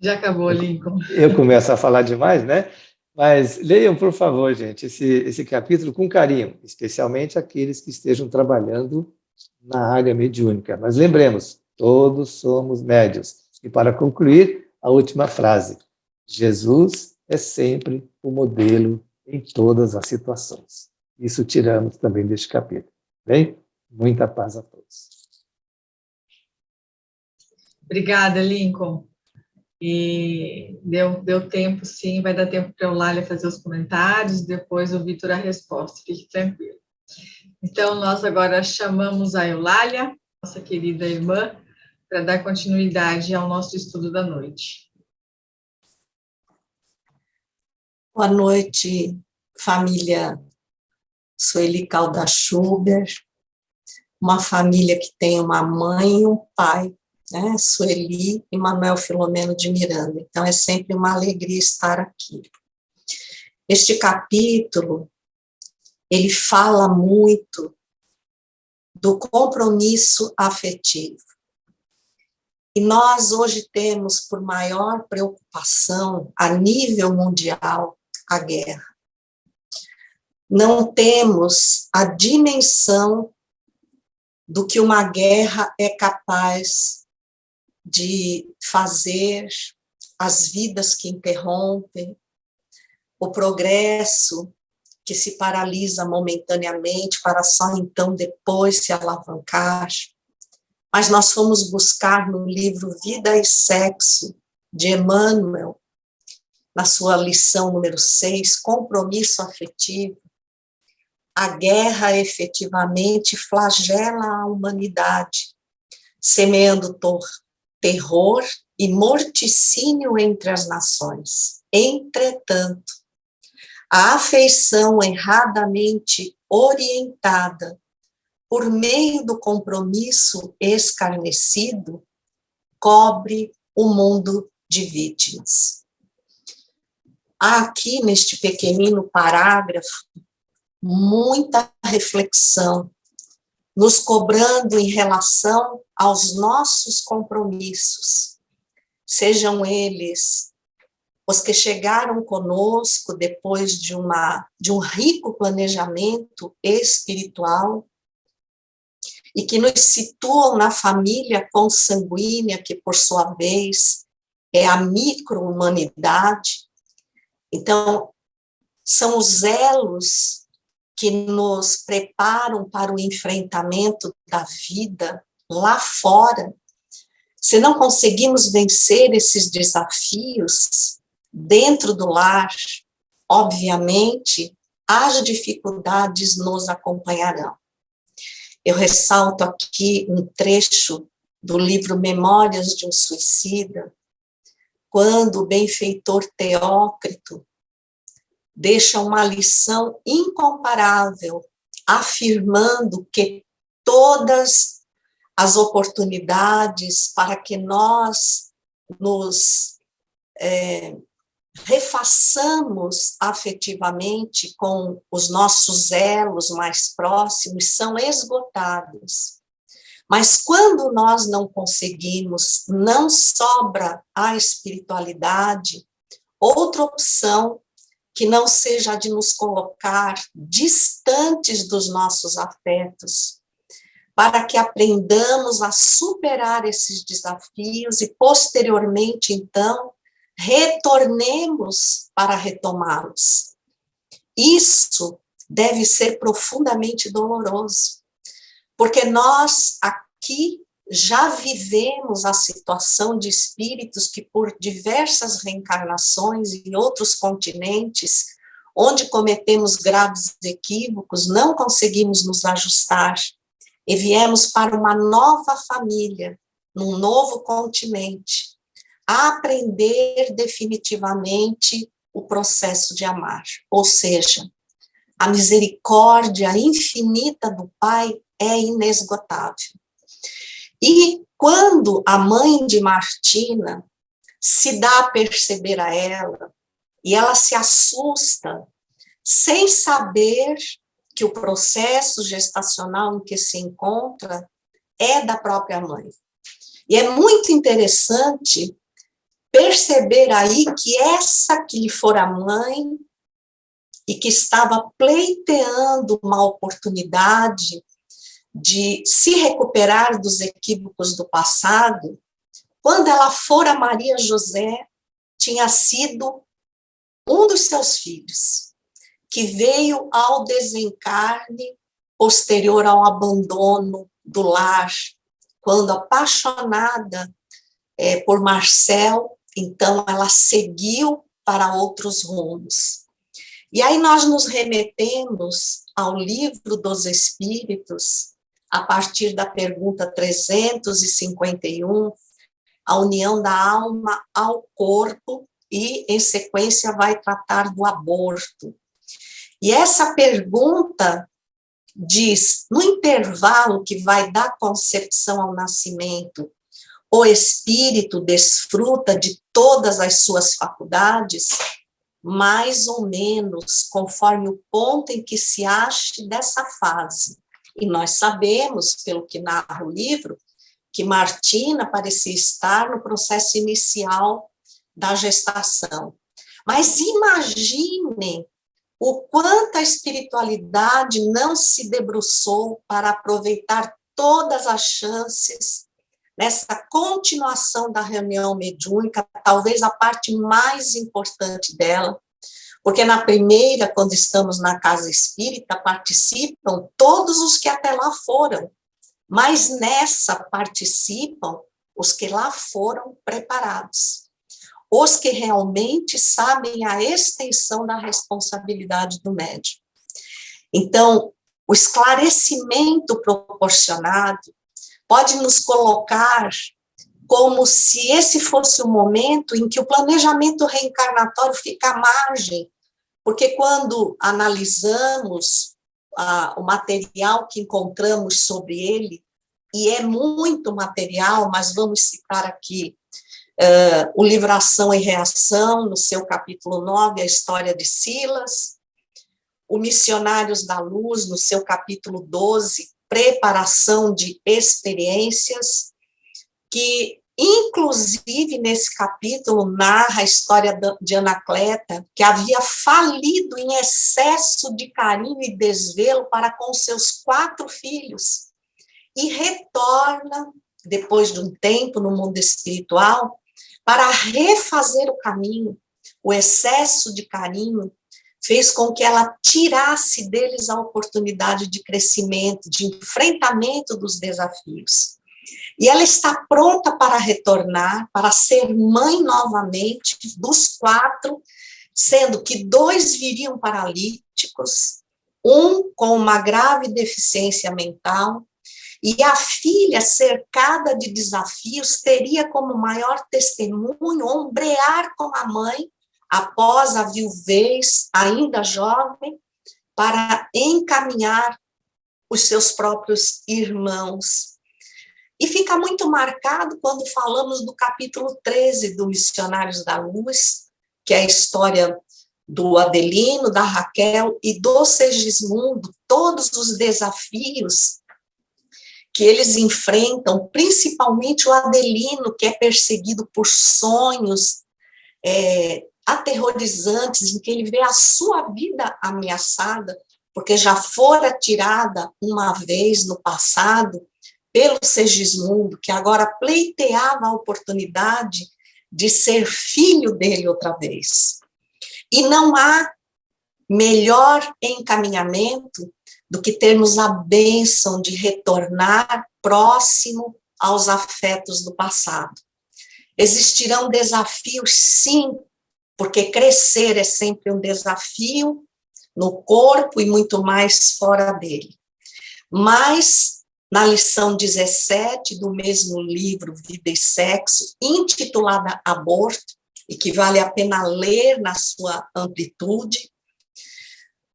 Já acabou, Lincoln. Eu começo a falar demais, né? Mas leiam, por favor, gente, esse capítulo com carinho, especialmente aqueles que estejam trabalhando na área mediúnica. Mas lembremos, todos somos médios. E para concluir, a última frase. Jesus é sempre o modelo em todas as situações. Isso tiramos também deste capítulo. Bem? Muita paz a todos. Obrigada, Lincoln. E deu tempo, sim, vai dar tempo para a Eulália fazer os comentários, depois o Vitor a resposta, fique tranquilo. Então, nós agora chamamos a Eulália, nossa querida irmã, para dar continuidade ao nosso estudo da noite. Boa noite, família Sueli Caldas Schubert, uma família que tem uma mãe e um pai, né? Sueli e Manuel Filomeno de Miranda. Então, é sempre uma alegria estar aqui. Este capítulo, ele fala muito do compromisso afetivo. E nós hoje temos por maior preocupação, a nível mundial, a guerra. Não temos a dimensão do que uma guerra é capaz de fazer, as vidas que interrompem, o progresso que se paralisa momentaneamente para só então depois se alavancar. Mas nós fomos buscar no livro Vida e Sexo, de Emmanuel, na sua lição número 6, Compromisso Afetivo. A guerra efetivamente flagela a humanidade, semeando terror e morticínio entre as nações. Entretanto, a afeição erradamente orientada por meio do compromisso escarnecido cobre o mundo de vítimas. Há aqui, neste pequenino parágrafo, muita reflexão, nos cobrando em relação aos nossos compromissos, sejam eles os que chegaram conosco depois de um rico planejamento espiritual e que nos situam na família consanguínea, que por sua vez é a micro-humanidade. Então, são os elos que nos preparam para o enfrentamento da vida lá fora. Se não conseguimos vencer esses desafios dentro do lar, obviamente, as dificuldades nos acompanharão. Eu ressalto aqui um trecho do livro Memórias de um Suicida, quando o benfeitor Teócrito deixa uma lição incomparável, afirmando que todas as oportunidades para que nós nos refaçamos afetivamente com os nossos elos mais próximos são esgotados. Mas quando nós não conseguimos, não sobra à espiritualidade outra opção que não seja a de nos colocar distantes dos nossos afetos, para que aprendamos a superar esses desafios e, posteriormente, então, retornemos para retomá-los. Isso deve ser profundamente doloroso, porque nós aqui já vivemos a situação de espíritos que, por diversas reencarnações em outros continentes, onde cometemos graves equívocos, não conseguimos nos ajustar e viemos para uma nova família, num novo continente, a aprender definitivamente o processo de amar. Ou seja, a misericórdia infinita do Pai é inesgotável. E quando a mãe de Martina se dá a perceber a ela, e ela se assusta, sem saber que o processo gestacional em que se encontra é da própria mãe. E é muito interessante perceber aí que essa que lhe fora mãe e que estava pleiteando uma oportunidade de se recuperar dos equívocos do passado, quando ela fora Maria José, tinha sido um dos seus filhos, que veio ao desencarne posterior ao abandono do lar, quando apaixonada por Marcel, então ela seguiu para outros rumos. E aí nós nos remetemos ao Livro dos Espíritos, a partir da pergunta 351, a união da alma ao corpo, e em sequência vai tratar do aborto. E essa pergunta diz, no intervalo que vai da concepção ao nascimento, o espírito desfruta de todas as suas faculdades, mais ou menos conforme o ponto em que se ache dessa fase. E nós sabemos, pelo que narra o livro, que Martina parecia estar no processo inicial da gestação. Mas imaginem o quanto a espiritualidade não se debruçou para aproveitar todas as chances nessa continuação da reunião mediúnica, talvez a parte mais importante dela, porque na primeira, quando estamos na casa espírita, participam todos os que até lá foram, mas nessa participam os que lá foram preparados, os que realmente sabem a extensão da responsabilidade do médium. Então, o esclarecimento proporcionado pode nos colocar como se esse fosse o momento em que o planejamento reencarnatório fica à margem, porque quando analisamos o material que encontramos sobre ele, e é muito material, mas vamos citar aqui o livro Ação e Reação, no seu capítulo 9, a história de Silas, o Missionários da Luz, no seu capítulo 12, preparação de experiências, que, inclusive, nesse capítulo, narra a história de Anacleta, que havia falido em excesso de carinho e desvelo para com seus 4 filhos, e retorna, depois de um tempo no mundo espiritual, para refazer o caminho. O excesso de carinho fez com que ela tirasse deles a oportunidade de crescimento, de enfrentamento dos desafios. E ela está pronta para retornar, para ser mãe novamente dos 4, sendo que 2 viriam paralíticos, um com uma grave deficiência mental, e a filha, cercada de desafios, teria como maior testemunho ombrear com a mãe, após a viuvez, ainda jovem, para encaminhar os seus próprios irmãos. E fica muito marcado quando falamos do capítulo 13 do Missionários da Luz, que é a história do Adelino, da Raquel e do Segismundo, todos os desafios que eles enfrentam, principalmente o Adelino, que é perseguido por sonhos aterrorizantes, em que ele vê a sua vida ameaçada, porque já fora tirada uma vez no passado pelo Segismundo, que agora pleiteava a oportunidade de ser filho dele outra vez. E não há melhor encaminhamento do que termos a bênção de retornar próximo aos afetos do passado. Existirão desafios, sim, porque crescer é sempre um desafio no corpo e muito mais fora dele. Mas, na lição 17 do mesmo livro, Vida e Sexo, intitulada Aborto, e que vale a pena ler na sua amplitude,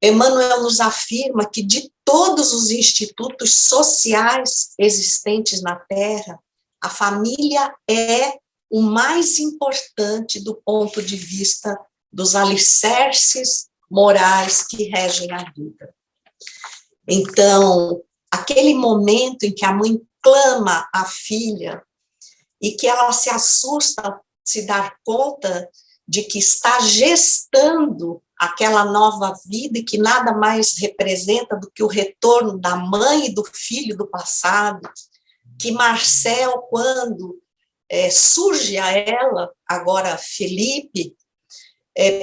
Emmanuel nos afirma que de todos os institutos sociais existentes na Terra, a família é o mais importante do ponto de vista dos alicerces morais que regem a vida. Então, aquele momento em que a mãe clama à filha e que ela se assusta ao se dar conta de que está gestando aquela nova vida e que nada mais representa do que o retorno da mãe e do filho do passado, que Marcel, quando surge a ela, agora Felipe,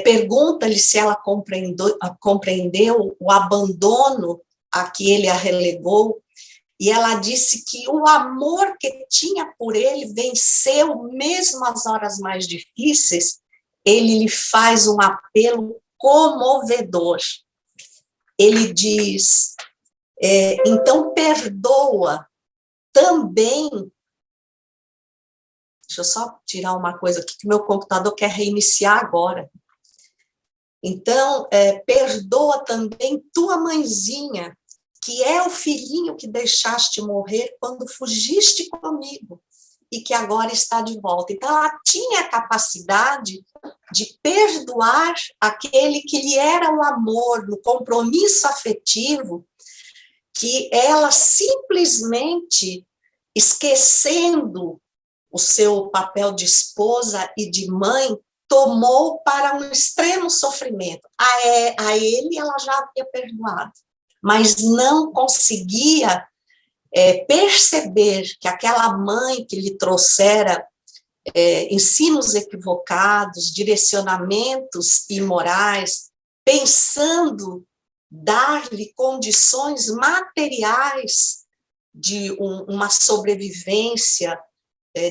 pergunta-lhe se ela compreendeu o abandono a que ele a relegou, e ela disse que o amor que tinha por ele venceu, mesmo as horas mais difíceis. Ele lhe faz um apelo comovedor. Ele diz, então perdoa também. Deixa eu só tirar uma coisa aqui, que meu computador quer reiniciar agora. Então, perdoa também tua mãezinha, que é o filhinho que deixaste morrer quando fugiste comigo, e que agora está de volta. Então, ela tinha a capacidade de perdoar aquele que lhe era o amor, no compromisso afetivo, que ela simplesmente, esquecendo o seu papel de esposa e de mãe, tomou para um extremo sofrimento. A ele ela já havia perdoado, mas não conseguia perceber que aquela mãe que lhe trouxera ensinos equivocados, direcionamentos imorais, pensando dar-lhe condições materiais de uma sobrevivência,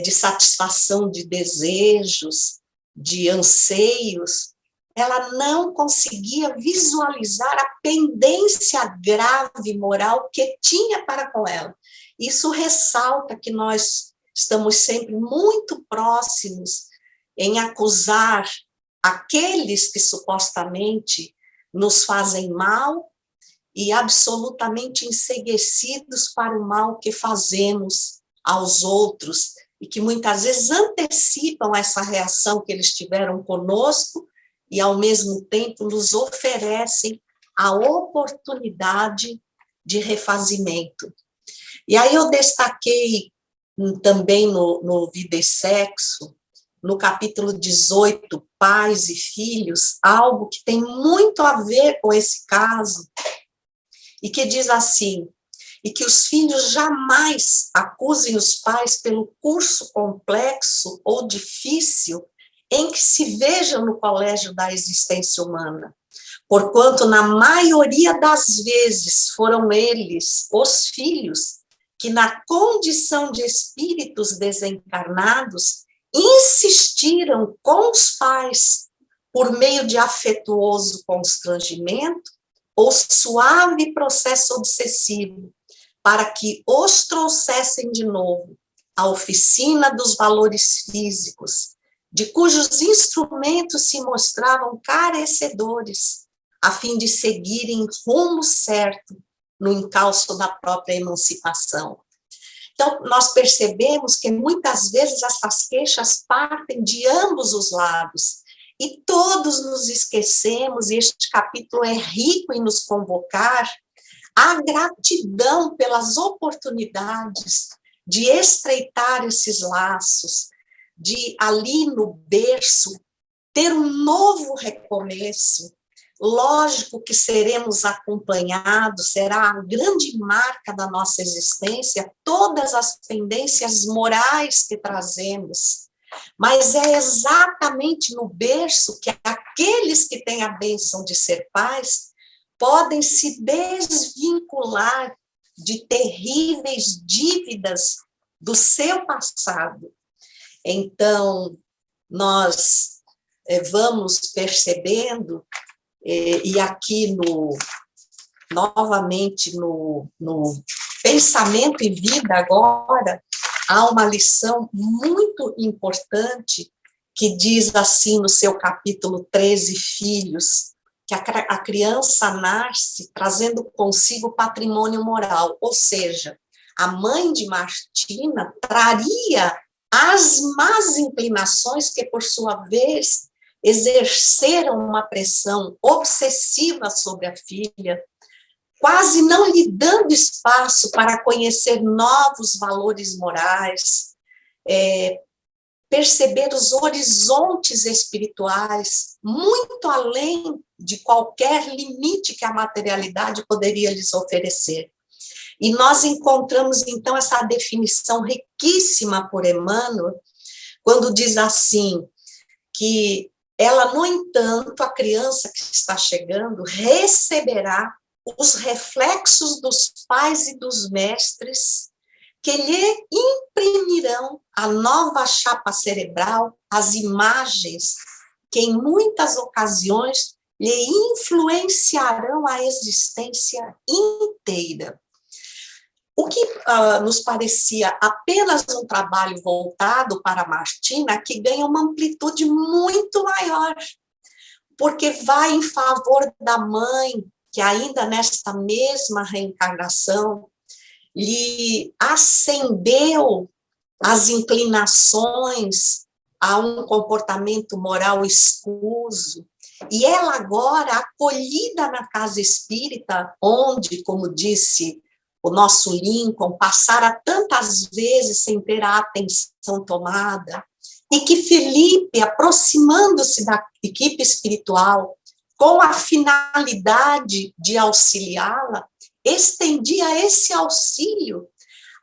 de satisfação de desejos, de anseios, ela não conseguia visualizar a pendência grave moral que tinha para com ela. Isso ressalta que nós estamos sempre muito próximos em acusar aqueles que supostamente nos fazem mal e absolutamente enceguecidos para o mal que fazemos aos outros e que muitas vezes antecipam essa reação que eles tiveram conosco e, ao mesmo tempo, nos oferecem a oportunidade de refazimento. E aí eu destaquei também no Vida e Sexo, no capítulo 18, Pais e Filhos, algo que tem muito a ver com esse caso, e que diz assim, e que os filhos jamais acusem os pais pelo curso complexo ou difícil em que se vejam no colégio da existência humana, porquanto na maioria das vezes foram eles, os filhos, que na condição de espíritos desencarnados insistiram com os pais por meio de afetuoso constrangimento ou suave processo obsessivo, para que os trouxessem de novo à oficina dos valores físicos, de cujos instrumentos se mostravam carecedores, a fim de seguirem rumo certo no encalço da própria emancipação. Então, nós percebemos que muitas vezes essas queixas partem de ambos os lados, e todos nos esquecemos, e este capítulo é rico em nos convocar a gratidão pelas oportunidades de estreitar esses laços, de ali no berço ter um novo recomeço. Lógico que seremos acompanhados, será a grande marca da nossa existência, todas as pendências morais que trazemos, mas é exatamente no berço que aqueles que têm a bênção de ser pais podem se desvincular de terríveis dívidas do seu passado. Então, nós vamos percebendo, e aqui novamente no Pensamento e Vida agora, há uma lição muito importante que diz assim no seu capítulo 13, Filhos, que a criança nasce trazendo consigo patrimônio moral, ou seja, a mãe de Martina traria as más inclinações que, por sua vez, exerceram uma pressão obsessiva sobre a filha, quase não lhe dando espaço para conhecer novos valores morais, perceber os horizontes espirituais, muito além de qualquer limite que a materialidade poderia lhes oferecer. E nós encontramos, então, essa definição riquíssima por Emmanuel, quando diz assim, que ela, no entanto, a criança que está chegando, receberá os reflexos dos pais e dos mestres que lhe imprimirão a nova chapa cerebral, as imagens que em muitas ocasiões lhe influenciarão a existência inteira. O que nos parecia apenas um trabalho voltado para Martina, que ganha uma amplitude muito maior, porque vai em favor da mãe, que ainda nesta mesma reencarnação, lhe acendeu as inclinações a um comportamento moral escuso, e ela agora, acolhida na casa espírita, onde, como disse o nosso Lincoln, passara tantas vezes sem ter a atenção tomada, e que Felipe, aproximando-se da equipe espiritual, com a finalidade de auxiliá-la, estendia esse auxílio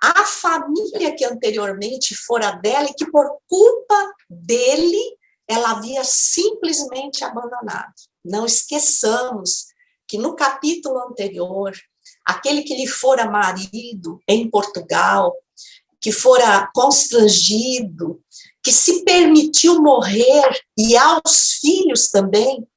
à família que anteriormente fora dela e que, por culpa dele, ela havia simplesmente abandonado. Não esqueçamos que no capítulo anterior, aquele que lhe fora marido em Portugal, que fora constrangido, que se permitiu morrer, e aos filhos também,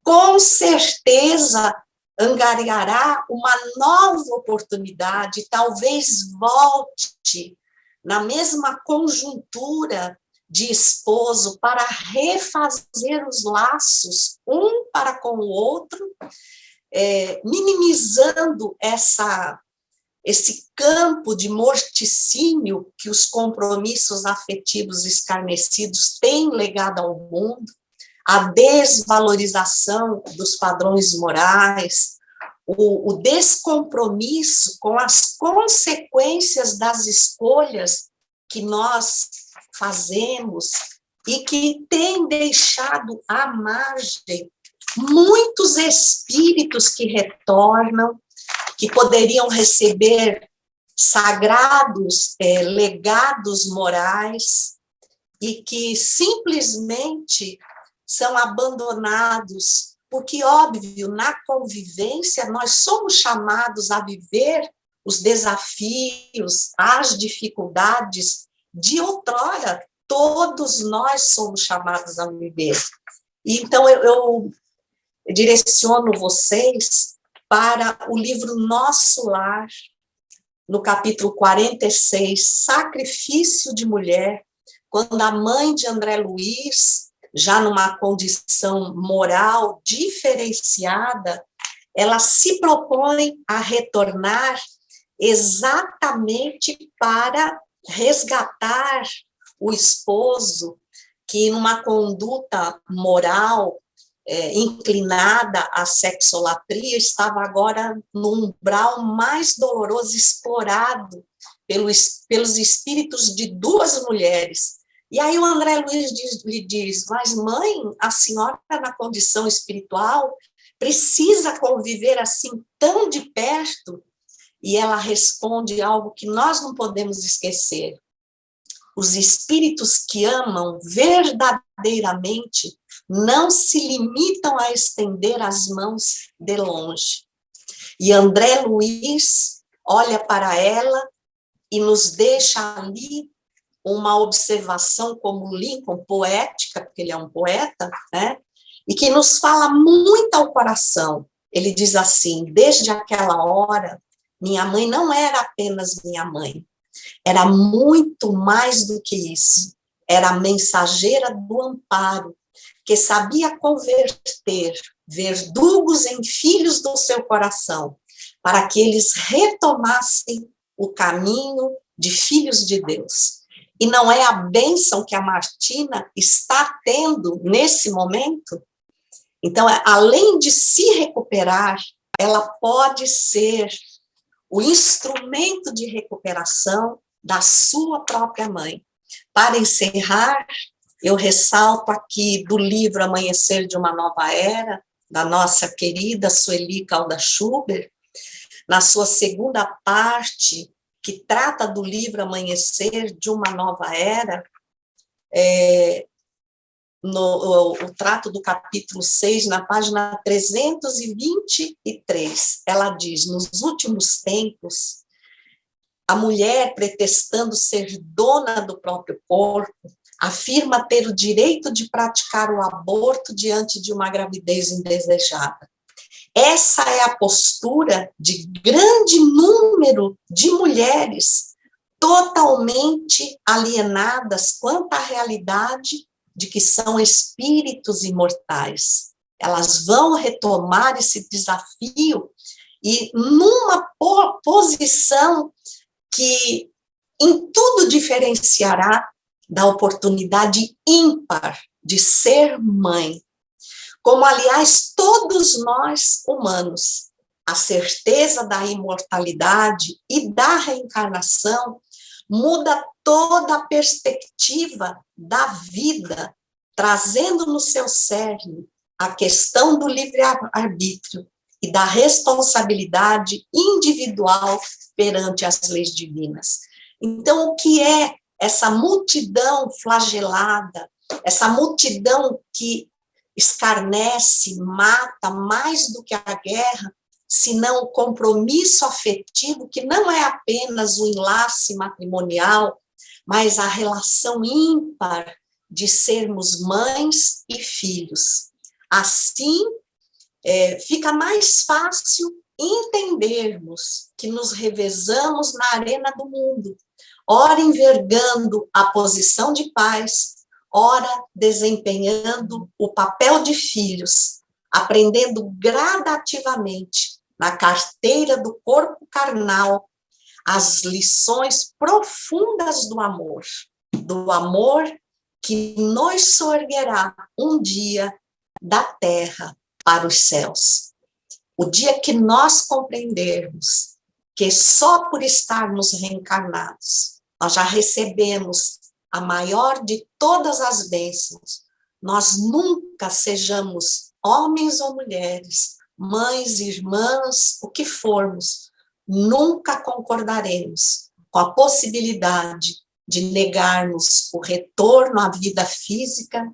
com certeza angariará uma nova oportunidade, talvez volte na mesma conjuntura de esposo para refazer os laços, um para com o outro, minimizando esse campo de morticínio que os compromissos afetivos escarnecidos têm legado ao mundo, a desvalorização dos padrões morais, o descompromisso com as consequências das escolhas que nós fazemos e que tem deixado à margem muitos espíritos que retornam, que poderiam receber sagrados legados morais e que simplesmente são abandonados, porque, óbvio, na convivência nós somos chamados a viver os desafios, as dificuldades de outrora, todos nós somos chamados a viver. Então, eu direciono vocês para o livro Nosso Lar, no capítulo 46, Sacrifício de Mulher, quando a mãe de André Luiz, já numa condição moral diferenciada, ela se propõe a retornar exatamente para resgatar o esposo que, numa conduta moral inclinada à sexolatria, estava agora no umbral mais doloroso, explorado pelos espíritos de duas mulheres. E aí o André Luiz lhe diz, mas mãe, a senhora na condição espiritual precisa conviver assim tão de perto? E ela responde algo que nós não podemos esquecer. Os espíritos que amam verdadeiramente não se limitam a estender as mãos de longe. E André Luiz olha para ela e nos deixa ali uma observação como Lincoln, poética, porque ele é um poeta, né? E que nos fala muito ao coração. Ele diz assim, desde aquela hora, minha mãe não era apenas minha mãe, era muito mais do que isso. Era a mensageira do amparo, que sabia converter verdugos em filhos do seu coração, para que eles retomassem o caminho de filhos de Deus. E não é a bênção que a Martina está tendo nesse momento? Então, além de se recuperar, ela pode ser o instrumento de recuperação da sua própria mãe. Para encerrar, eu ressalto aqui do livro Amanhecer de uma Nova Era, da nossa querida Sueli Calda Schubert, na sua segunda parte, que trata do livro Amanhecer de uma Nova Era, o trato do capítulo 6, na página 323, ela diz, nos últimos tempos, a mulher, pretextando ser dona do próprio corpo, afirma ter o direito de praticar o aborto diante de uma gravidez indesejada. Essa é a postura de grande número de mulheres totalmente alienadas quanto à realidade de que são espíritos imortais. Elas vão retomar esse desafio e numa posição que em tudo diferenciará da oportunidade ímpar de ser mãe. Como, aliás, todos nós humanos, a certeza da imortalidade e da reencarnação muda toda a perspectiva da vida, trazendo no seu cerne a questão do livre-arbítrio e da responsabilidade individual perante as leis divinas. Então, o que é essa multidão flagelada, essa multidão que escarnece, mata mais do que a guerra, senão o compromisso afetivo, que não é apenas o enlace matrimonial, mas a relação ímpar de sermos mães e filhos. Assim, fica mais fácil entendermos que nos revezamos na arena do mundo, ora envergando a posição de pais, ora desempenhando o papel de filhos, aprendendo gradativamente na carteira do corpo carnal as lições profundas do amor que nos soerguerá um dia da terra para os céus. O dia que nós compreendermos que só por estarmos reencarnados, nós já recebemos a maior de todas as bênçãos, nós nunca sejamos homens ou mulheres, mães, irmãs, o que formos, nunca concordaremos com a possibilidade de negarmos o retorno à vida física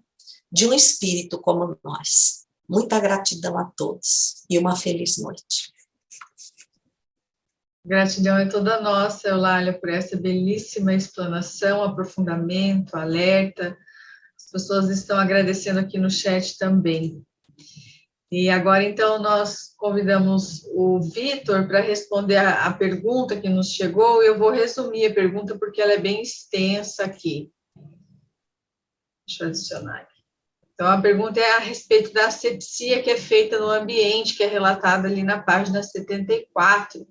de um espírito como nós. Muita gratidão a todos e uma feliz noite. Gratidão é toda nossa, Eulália, por essa belíssima explanação, aprofundamento, alerta. As pessoas estão agradecendo aqui no chat também. E agora, então, nós convidamos o Vitor para responder a pergunta que nos chegou, e eu vou resumir a pergunta porque ela é bem extensa aqui. Deixa eu adicionar aqui. Então, a pergunta é a respeito da asepsia que é feita no ambiente, que é relatada ali na página 74.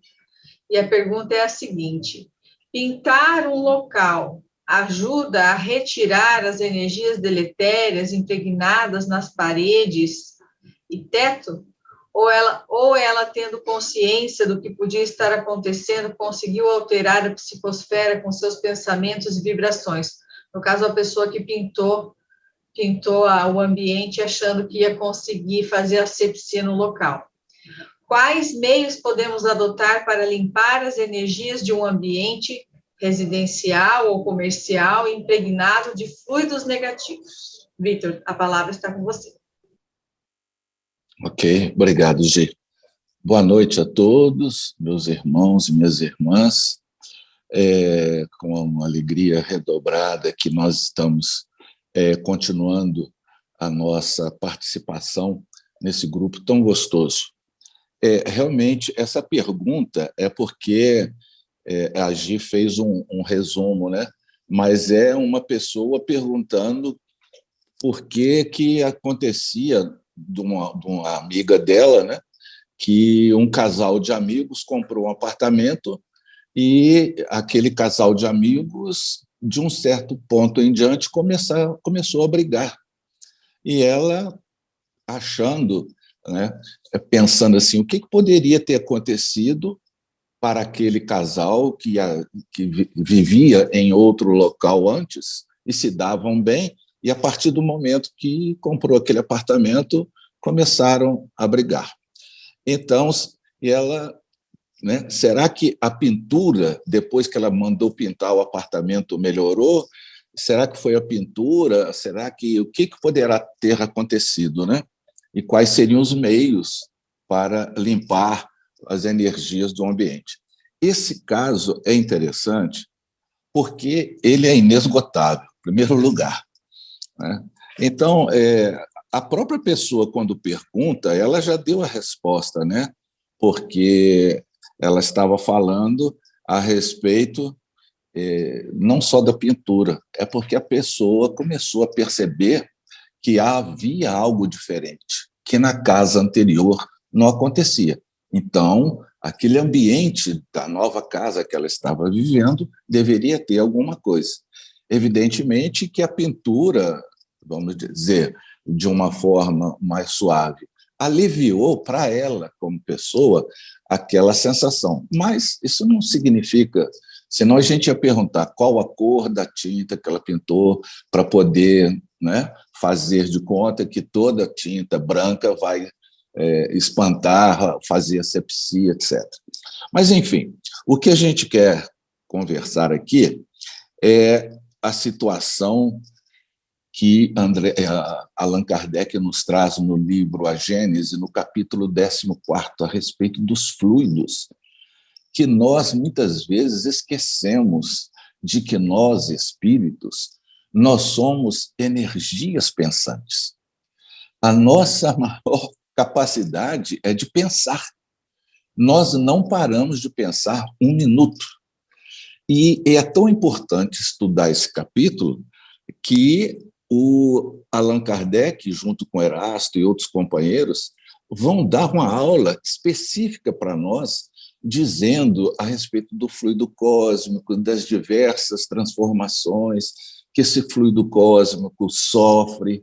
E a pergunta é a seguinte: pintar um local ajuda a retirar as energias deletérias impregnadas nas paredes e teto? Ou ela, tendo consciência do que podia estar acontecendo, conseguiu alterar a psicosfera com seus pensamentos e vibrações? No caso, a pessoa que pintou o ambiente achando que ia conseguir fazer asepsia no local. Quais meios podemos adotar para limpar as energias de um ambiente residencial ou comercial impregnado de fluidos negativos? Vitor, a palavra está com você. Ok, obrigado, Gi. Boa noite a todos, meus irmãos e minhas irmãs. Com uma alegria redobrada que nós estamos continuando a nossa participação nesse grupo tão gostoso. Realmente, essa pergunta é porque a Gi fez um resumo, né? Mas é uma pessoa perguntando por que acontecia de uma amiga dela, né? Que um casal de amigos comprou um apartamento e aquele casal de amigos, de um certo ponto em diante, começou a brigar. E ela, achando, né, pensando assim, o que poderia ter acontecido para aquele casal que vivia em outro local antes e se davam bem, e a partir do momento que comprou aquele apartamento, começaram a brigar. Então, ela, né, será que a pintura, depois que ela mandou pintar o apartamento, melhorou? Será que foi a pintura? Será que o que poderá ter acontecido, né? E quais seriam os meios para limpar as energias do ambiente? Esse caso é interessante porque ele é inesgotável, em primeiro lugar, né? Então, a própria pessoa, quando pergunta, ela já deu a resposta, né? Porque ela estava falando a respeito não só da pintura, é porque a pessoa começou a perceber que havia algo diferente, que na casa anterior não acontecia. Então, aquele ambiente da nova casa que ela estava vivendo deveria ter alguma coisa. Evidentemente que a pintura, vamos dizer, de uma forma mais suave, aliviou para ela, como pessoa, aquela sensação. Mas isso não significa, senão a gente ia perguntar qual a cor da tinta que ela pintou para poder, né, fazer de conta que toda tinta branca vai espantar, fazer asepsia, etc. Mas, enfim, o que a gente quer conversar aqui é a situação que Allan Kardec nos traz no livro A Gênese, no capítulo 14, a respeito dos fluidos, que nós, muitas vezes, esquecemos de que nós, espíritos, nós somos energias pensantes. A nossa maior capacidade é de pensar. Nós não paramos de pensar um minuto. E é tão importante estudar esse capítulo que o Allan Kardec, junto com Erasto e outros companheiros, vão dar uma aula específica para nós, dizendo a respeito do fluido cósmico, das diversas transformações que esse fluido cósmico sofre,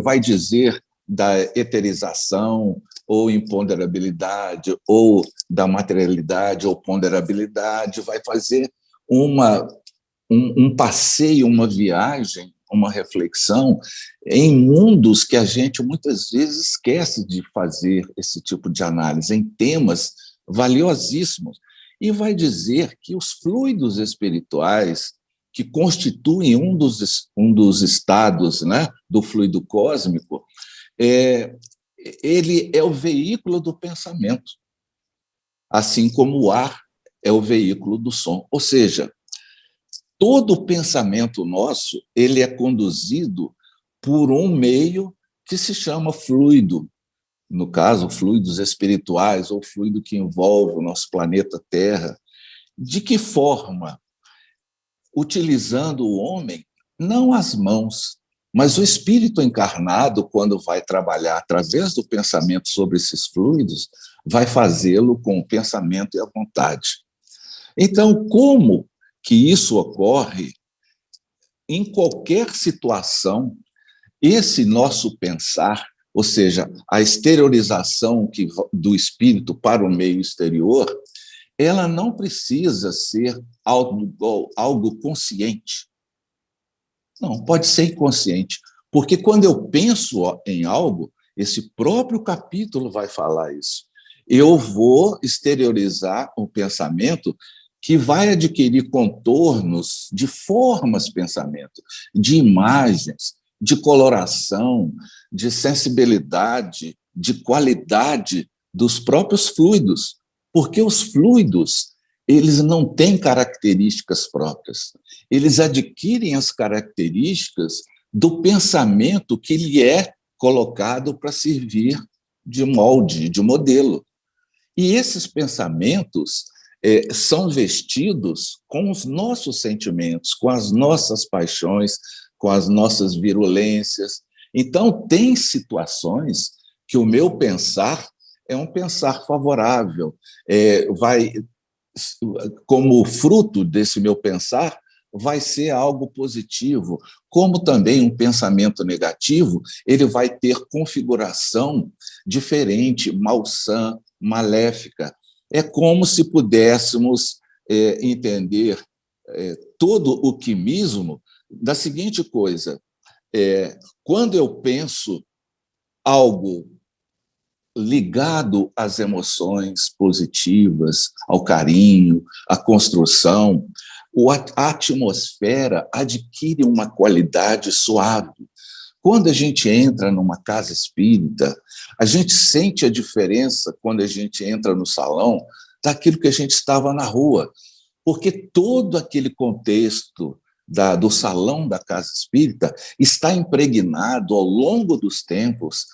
vai dizer da eterização ou imponderabilidade, ou da materialidade ou ponderabilidade, vai fazer um passeio, uma viagem, uma reflexão em mundos que a gente muitas vezes esquece de fazer esse tipo de análise, em temas valiosíssimos. E vai dizer que os fluidos espirituais, que constituem um dos estados, né, do fluido cósmico, ele é o veículo do pensamento, assim como o ar é o veículo do som. Ou seja, todo o pensamento nosso ele é conduzido por um meio que se chama fluido, no caso, fluidos espirituais ou fluido que envolve o nosso planeta Terra. De que forma? Utilizando o homem, não as mãos, mas o espírito encarnado, quando vai trabalhar através do pensamento sobre esses fluidos, vai fazê-lo com o pensamento e a vontade. Então, como que isso ocorre? Em qualquer situação, esse nosso pensar, ou seja, a exteriorização do espírito para o meio exterior, ela não precisa ser algo consciente. Não, pode ser inconsciente, porque quando eu penso em algo, esse próprio capítulo vai falar isso. Eu vou exteriorizar um pensamento que vai adquirir contornos de formas de pensamento, de imagens, de coloração, de sensibilidade, de qualidade dos próprios fluidos, porque os fluidos, eles não têm características próprias, eles adquirem as características do pensamento que lhe é colocado para servir de molde, de modelo. E esses pensamentos são vestidos com os nossos sentimentos, com as nossas paixões, com as nossas virulências. Então, tem situações que o meu pensar é um pensar favorável, como fruto desse meu pensar, vai ser algo positivo, como também um pensamento negativo, ele vai ter configuração diferente, malsã, maléfica. É como se pudéssemos entender todo o quimismo da seguinte coisa: quando eu penso algo ligado às emoções positivas, ao carinho, à construção, a atmosfera adquire uma qualidade suave. Quando a gente entra numa casa espírita, a gente sente a diferença quando a gente entra no salão daquilo que a gente estava na rua, porque todo aquele contexto do salão da casa espírita está impregnado ao longo dos tempos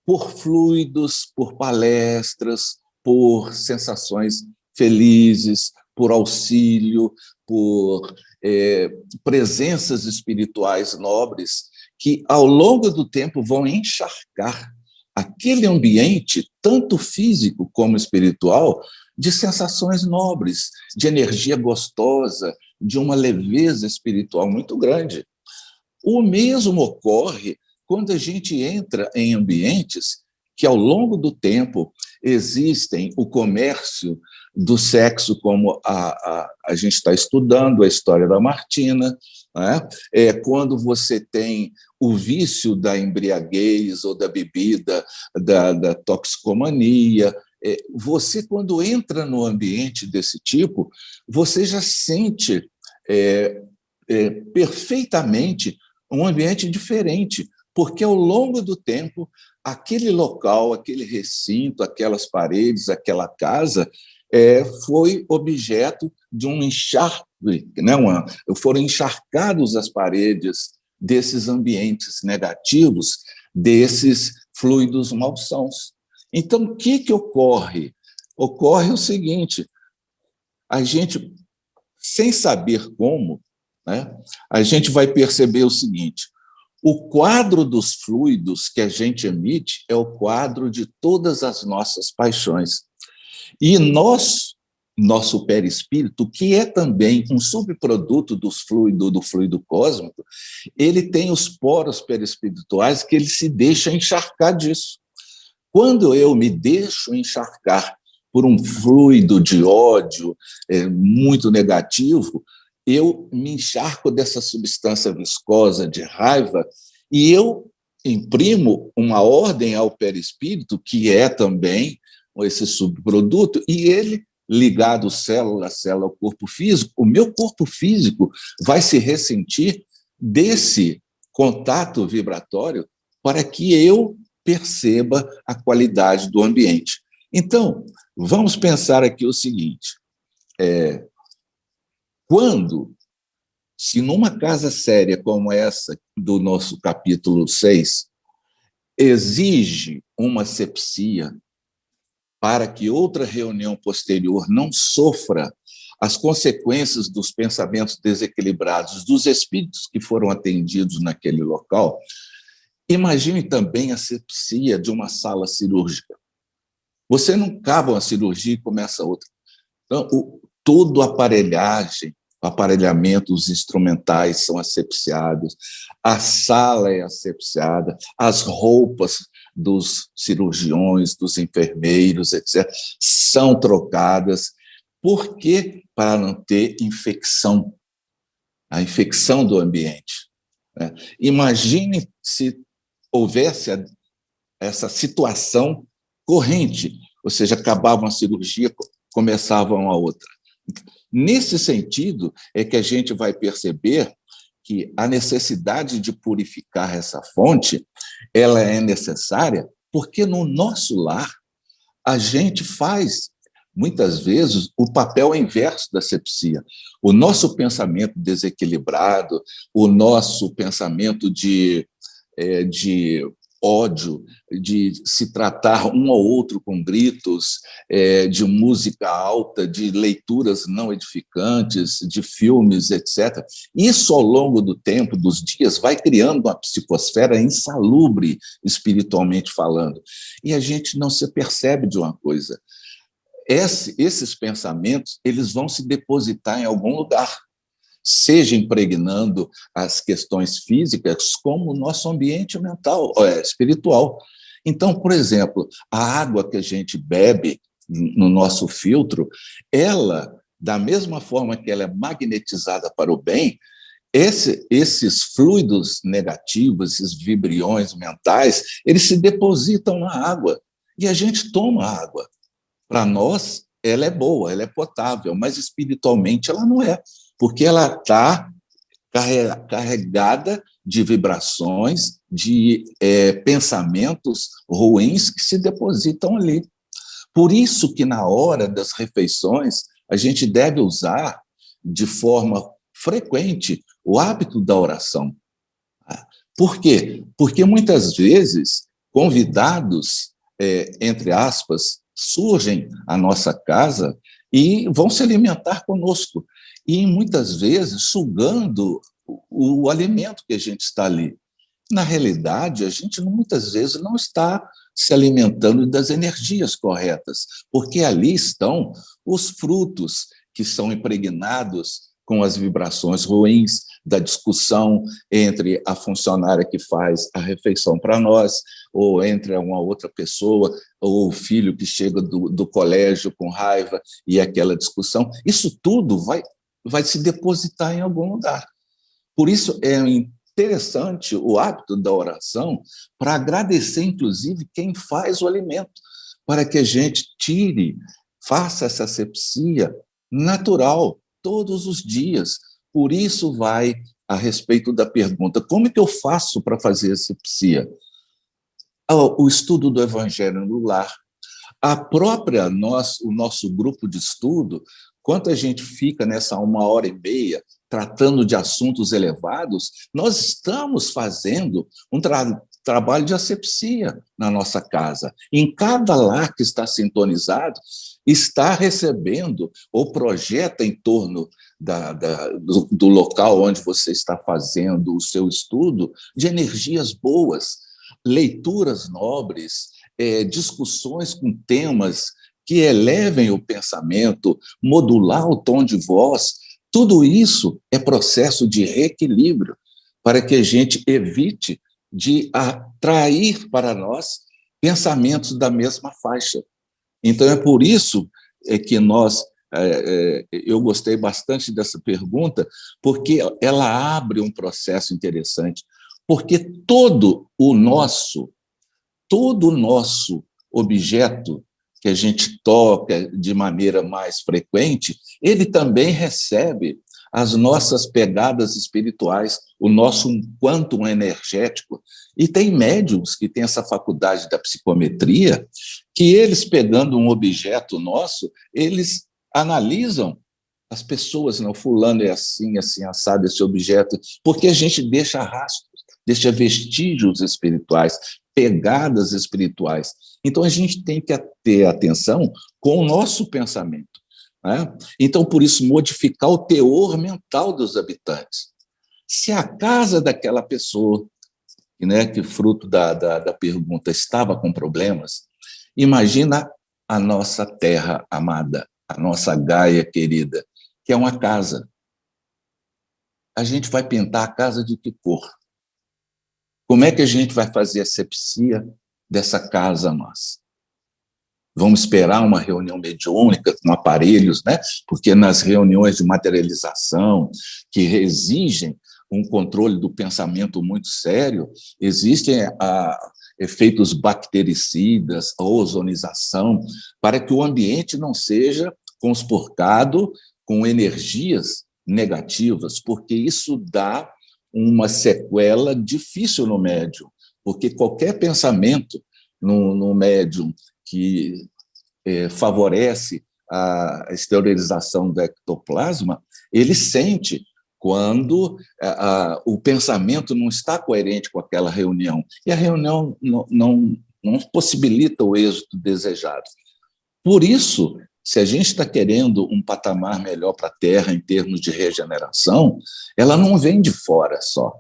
por fluidos, por palestras, por sensações felizes, por auxílio, por presenças espirituais nobres que, ao longo do tempo, vão encharcar aquele ambiente, tanto físico como espiritual, de sensações nobres, de energia gostosa, de uma leveza espiritual muito grande. O mesmo ocorre quando a gente entra em ambientes que, ao longo do tempo, existem o comércio do sexo, como a gente está estudando a história da Martina, né? Quando você tem o vício da embriaguez ou da bebida, da toxicomania. Você, quando entra no ambiente desse tipo, você já sente perfeitamente um ambiente diferente, porque, ao longo do tempo, aquele local, aquele recinto, aquelas paredes, aquela casa foi objeto de um encharque, né? Foram encharcados as paredes desses ambientes negativos, desses fluidos malsãos. Então, o que ocorre? Ocorre o seguinte: a gente, sem saber como, né, a gente vai perceber o seguinte: o quadro dos fluidos que a gente emite é o quadro de todas as nossas paixões. E nosso perispírito, que é também um subproduto do fluido cósmico, ele tem os poros perispirituais que ele se deixa encharcar disso. Quando eu me deixo encharcar por um fluido de ódio muito negativo, eu me encharco dessa substância viscosa de raiva e eu imprimo uma ordem ao perispírito, que é também esse subproduto, e ele, ligado célula a célula ao corpo físico, o meu corpo físico vai se ressentir desse contato vibratório para que eu perceba a qualidade do ambiente. Então, vamos pensar aqui o seguinte: se numa casa séria como essa do nosso capítulo 6 exige uma asepsia para que outra reunião posterior não sofra as consequências dos pensamentos desequilibrados dos espíritos que foram atendidos naquele local, imagine também a asepsia de uma sala cirúrgica. Você não acaba uma cirurgia e começa outra. Então, toda a aparelhagem, o aparelhamento, os instrumentais são asepsiados, a sala é asepsiada, as roupas dos cirurgiões, dos enfermeiros, etc., são trocadas. Por quê? Para não ter infecção, a infecção do ambiente. né? Imagine se houvesse essa situação corrente, ou seja, acabava uma cirurgia, começava uma outra. Nesse sentido, é que a gente vai perceber que a necessidade de purificar essa fonte, ela é necessária porque no nosso lar a gente faz, muitas vezes, o papel inverso da asepsia. O nosso pensamento desequilibrado, o nosso pensamento de ódio, de se tratar um ao outro com gritos, de música alta, de leituras não edificantes, de filmes, etc. Isso, ao longo do tempo, dos dias, vai criando uma psicosfera insalubre, espiritualmente falando. E a gente não se percebe de uma coisa. Esses pensamentos, eles vão se depositar em algum lugar, seja impregnando as questões físicas, como o nosso ambiente mental, espiritual. Então, por exemplo, a água que a gente bebe no nosso filtro, ela, da mesma forma que ela é magnetizada para o bem, esses fluidos negativos, esses vibriões mentais, eles se depositam na água e a gente toma água. Para nós, ela é boa, ela é potável, mas espiritualmente ela não é, porque ela está carregada de vibrações, de pensamentos ruins que se depositam ali. Por isso que, na hora das refeições, a gente deve usar de forma frequente o hábito da oração. Por quê? Porque, muitas vezes, convidados, entre aspas, surgem à nossa casa e vão se alimentar conosco. E, muitas vezes, sugando o alimento que a gente está ali. Na realidade, a gente, muitas vezes, não está se alimentando das energias corretas, porque ali estão os frutos que são impregnados com as vibrações ruins da discussão entre a funcionária que faz a refeição para nós, ou entre uma outra pessoa, ou o filho que chega do colégio com raiva e aquela discussão. Isso tudo vai se depositar em algum lugar. Por isso é interessante o hábito da oração para agradecer, inclusive, quem faz o alimento, para que a gente faça essa asepsia natural, todos os dias. Por isso vai a respeito da pergunta, como é que eu faço para fazer asepsia? O estudo do Evangelho no lar, o nosso grupo de estudo, quando a gente fica nessa 1h30 tratando de assuntos elevados, nós estamos fazendo um trabalho de asepsia na nossa casa. Em cada lar que está sintonizado, está recebendo ou projeta em torno do local onde você está fazendo o seu estudo de energias boas, leituras nobres, discussões com temas que elevem o pensamento, modular o tom de voz. Tudo isso é processo de reequilíbrio para que a gente evite de atrair para nós pensamentos da mesma faixa. Então, é por isso que eu gostei bastante dessa pergunta, porque ela abre um processo interessante, porque todo o nosso objeto que a gente toca de maneira mais frequente, ele também recebe as nossas pegadas espirituais, o nosso quantum energético. E tem médiums que têm essa faculdade da psicometria, que eles, pegando um objeto nosso, eles analisam as pessoas, não, fulano é assim, assim, assado esse objeto, porque a gente deixa rastros, deixa vestígios espirituais, pegadas espirituais. Então, a gente tem que ter atenção com o nosso pensamento, né? Então, por isso, modificar o teor mental dos habitantes. Se a casa daquela pessoa, né, que fruto da pergunta estava com problemas, imagina a nossa terra amada, a nossa Gaia querida, que é uma casa. A gente vai pintar a casa de que cor? Como é que a gente vai fazer a asepsia dessa casa nossa? Vamos esperar uma reunião mediúnica com aparelhos, né? Porque nas reuniões de materialização que exigem um controle do pensamento muito sério, existem efeitos bactericidas, a ozonização, para que o ambiente não seja conspurcado com energias negativas, porque isso dá uma sequela difícil no médium, porque qualquer pensamento no médium que favorece a esterilização do ectoplasma, ele sente quando o pensamento não está coerente com aquela reunião, e a reunião não possibilita o êxito desejado. Por isso, se a gente está querendo um patamar melhor para a Terra em termos de regeneração, ela não vem de fora só.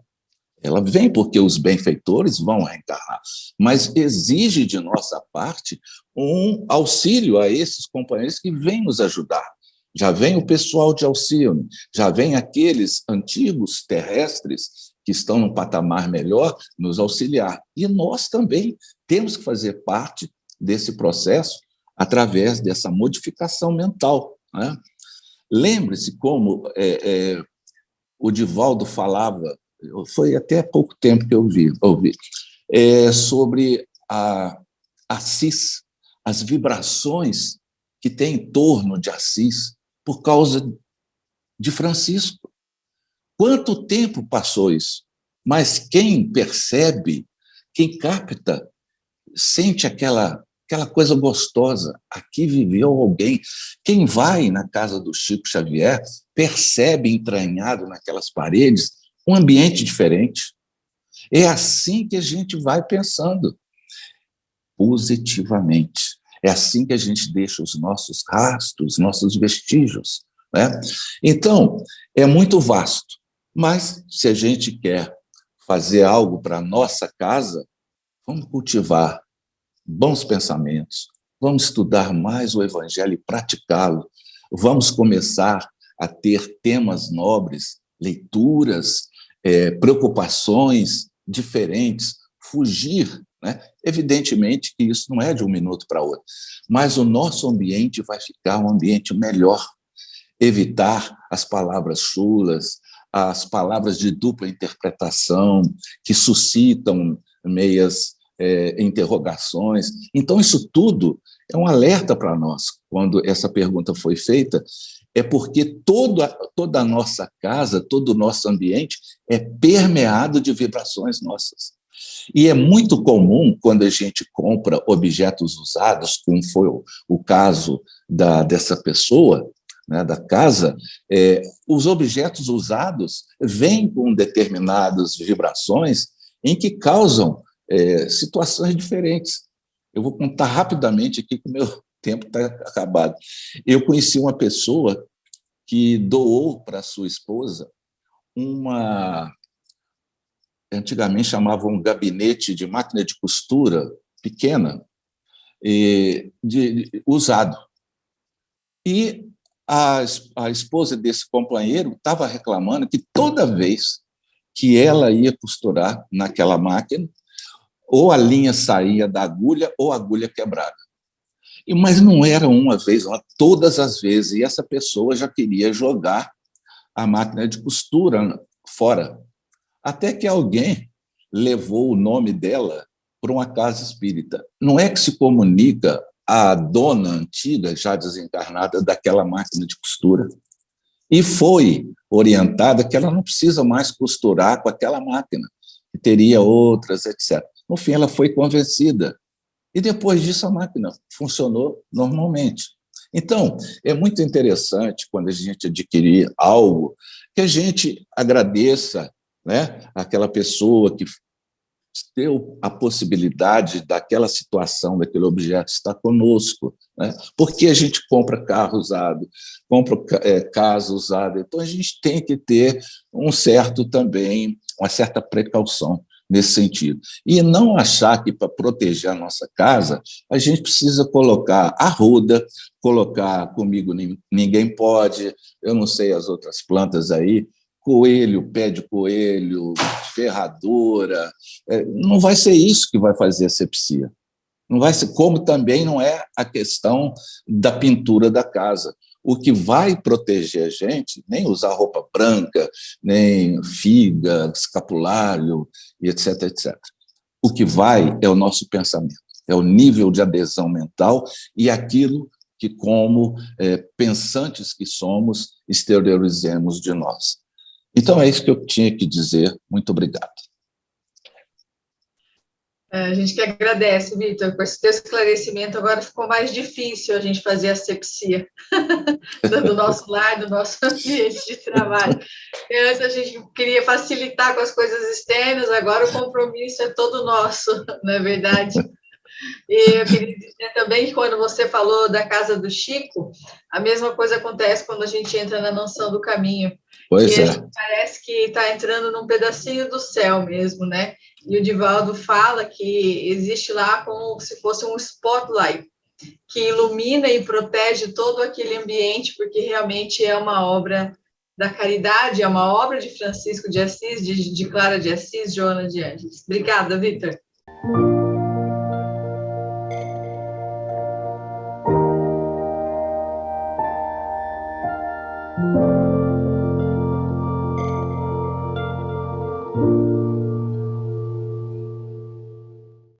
Ela vem porque os benfeitores vão reencarnar, mas exige de nossa parte um auxílio a esses companheiros que vêm nos ajudar. Já vem o pessoal de Alcione, já vem aqueles antigos terrestres que estão num patamar melhor nos auxiliar. E nós também temos que fazer parte desse processo através dessa modificação mental, né? Lembre-se como o Divaldo falava, foi até há pouco tempo que eu ouvi sobre a Assis, as vibrações que tem em torno de Assis por causa de Francisco. Quanto tempo passou isso? Mas quem percebe, quem capta, sente aquela coisa gostosa. Aqui viveu alguém. Quem vai na casa do Chico Xavier percebe entranhado naquelas paredes um ambiente diferente. É assim que a gente vai pensando, positivamente. É assim que a gente deixa os nossos rastros, nossos vestígios, né? Então, é muito vasto, mas se a gente quer fazer algo para a nossa casa, vamos cultivar bons pensamentos, vamos estudar mais o Evangelho e praticá-lo, vamos começar a ter temas nobres, leituras, preocupações diferentes, fugir, né? Evidentemente que isso não é de um minuto para outro, mas o nosso ambiente vai ficar um ambiente melhor. Evitar as palavras chulas, as palavras de dupla interpretação, que suscitam meias interrogações. Então, isso tudo é um alerta para nós. Quando essa pergunta foi feita, é porque toda a nossa casa, todo o nosso ambiente é permeado de vibrações nossas. E é muito comum, quando a gente compra objetos usados, como foi o caso dessa pessoa, né, da casa, os objetos usados vêm com determinadas vibrações em que causam situações diferentes. Eu vou contar rapidamente aqui, que o meu tempo está acabado. Eu conheci uma pessoa que doou para sua esposa antigamente chamavam um gabinete de máquina de costura pequena, usado. E a esposa desse companheiro estava reclamando que toda vez que ela ia costurar naquela máquina, ou a linha saía da agulha ou a agulha quebrada. Mas não era uma vez, todas as vezes. E essa pessoa já queria jogar a máquina de costura fora. Até que alguém levou o nome dela para uma casa espírita. Não é que se comunica a dona antiga, já desencarnada, daquela máquina de costura. E foi orientada que ela não precisa mais costurar com aquela máquina, que teria outras, etc. No fim, ela foi convencida. E depois disso, a máquina funcionou normalmente. Então, é muito interessante, quando a gente adquirir algo, que a gente agradeça, né, aquela pessoa que deu a possibilidade daquela situação, daquele objeto estar conosco, né? Porque a gente compra carro usado, compra casa usada, então a gente tem que ter uma certa precaução nesse sentido. E não achar que, para proteger a nossa casa, a gente precisa colocar arruda, colocar comigo ninguém pode, eu não sei as outras plantas aí, coelho, pé de coelho, ferradura. Não vai ser isso que vai fazer asepsia. Não vai ser, como também não é a questão da pintura da casa. o que vai proteger a gente, nem usar roupa branca, nem figa, escapulário, e etc, etc. O que vai é o nosso pensamento, é o nível de adesão mental e aquilo que, como pensantes que somos, exteriorizemos de nós. Então, é isso que eu tinha que dizer. Muito obrigado. A gente que agradece, Vitor, com esse teu esclarecimento. Agora ficou mais difícil a gente fazer a asepsia do nosso lar, do nosso ambiente de trabalho. Antes a gente queria facilitar com as coisas externas, agora o compromisso é todo nosso, não é verdade? E eu queria dizer também que quando você falou da casa do Chico, a mesma coisa acontece quando a gente entra na Mansão do Caminho. Pois que é. a gente parece que está entrando num pedacinho do céu mesmo, né? E o Divaldo fala que existe lá como se fosse um spotlight que ilumina e protege todo aquele ambiente, porque realmente é uma obra da caridade, é uma obra de Francisco de Assis, de Clara de Assis, Joana de Ângeles. Obrigada, Vitor.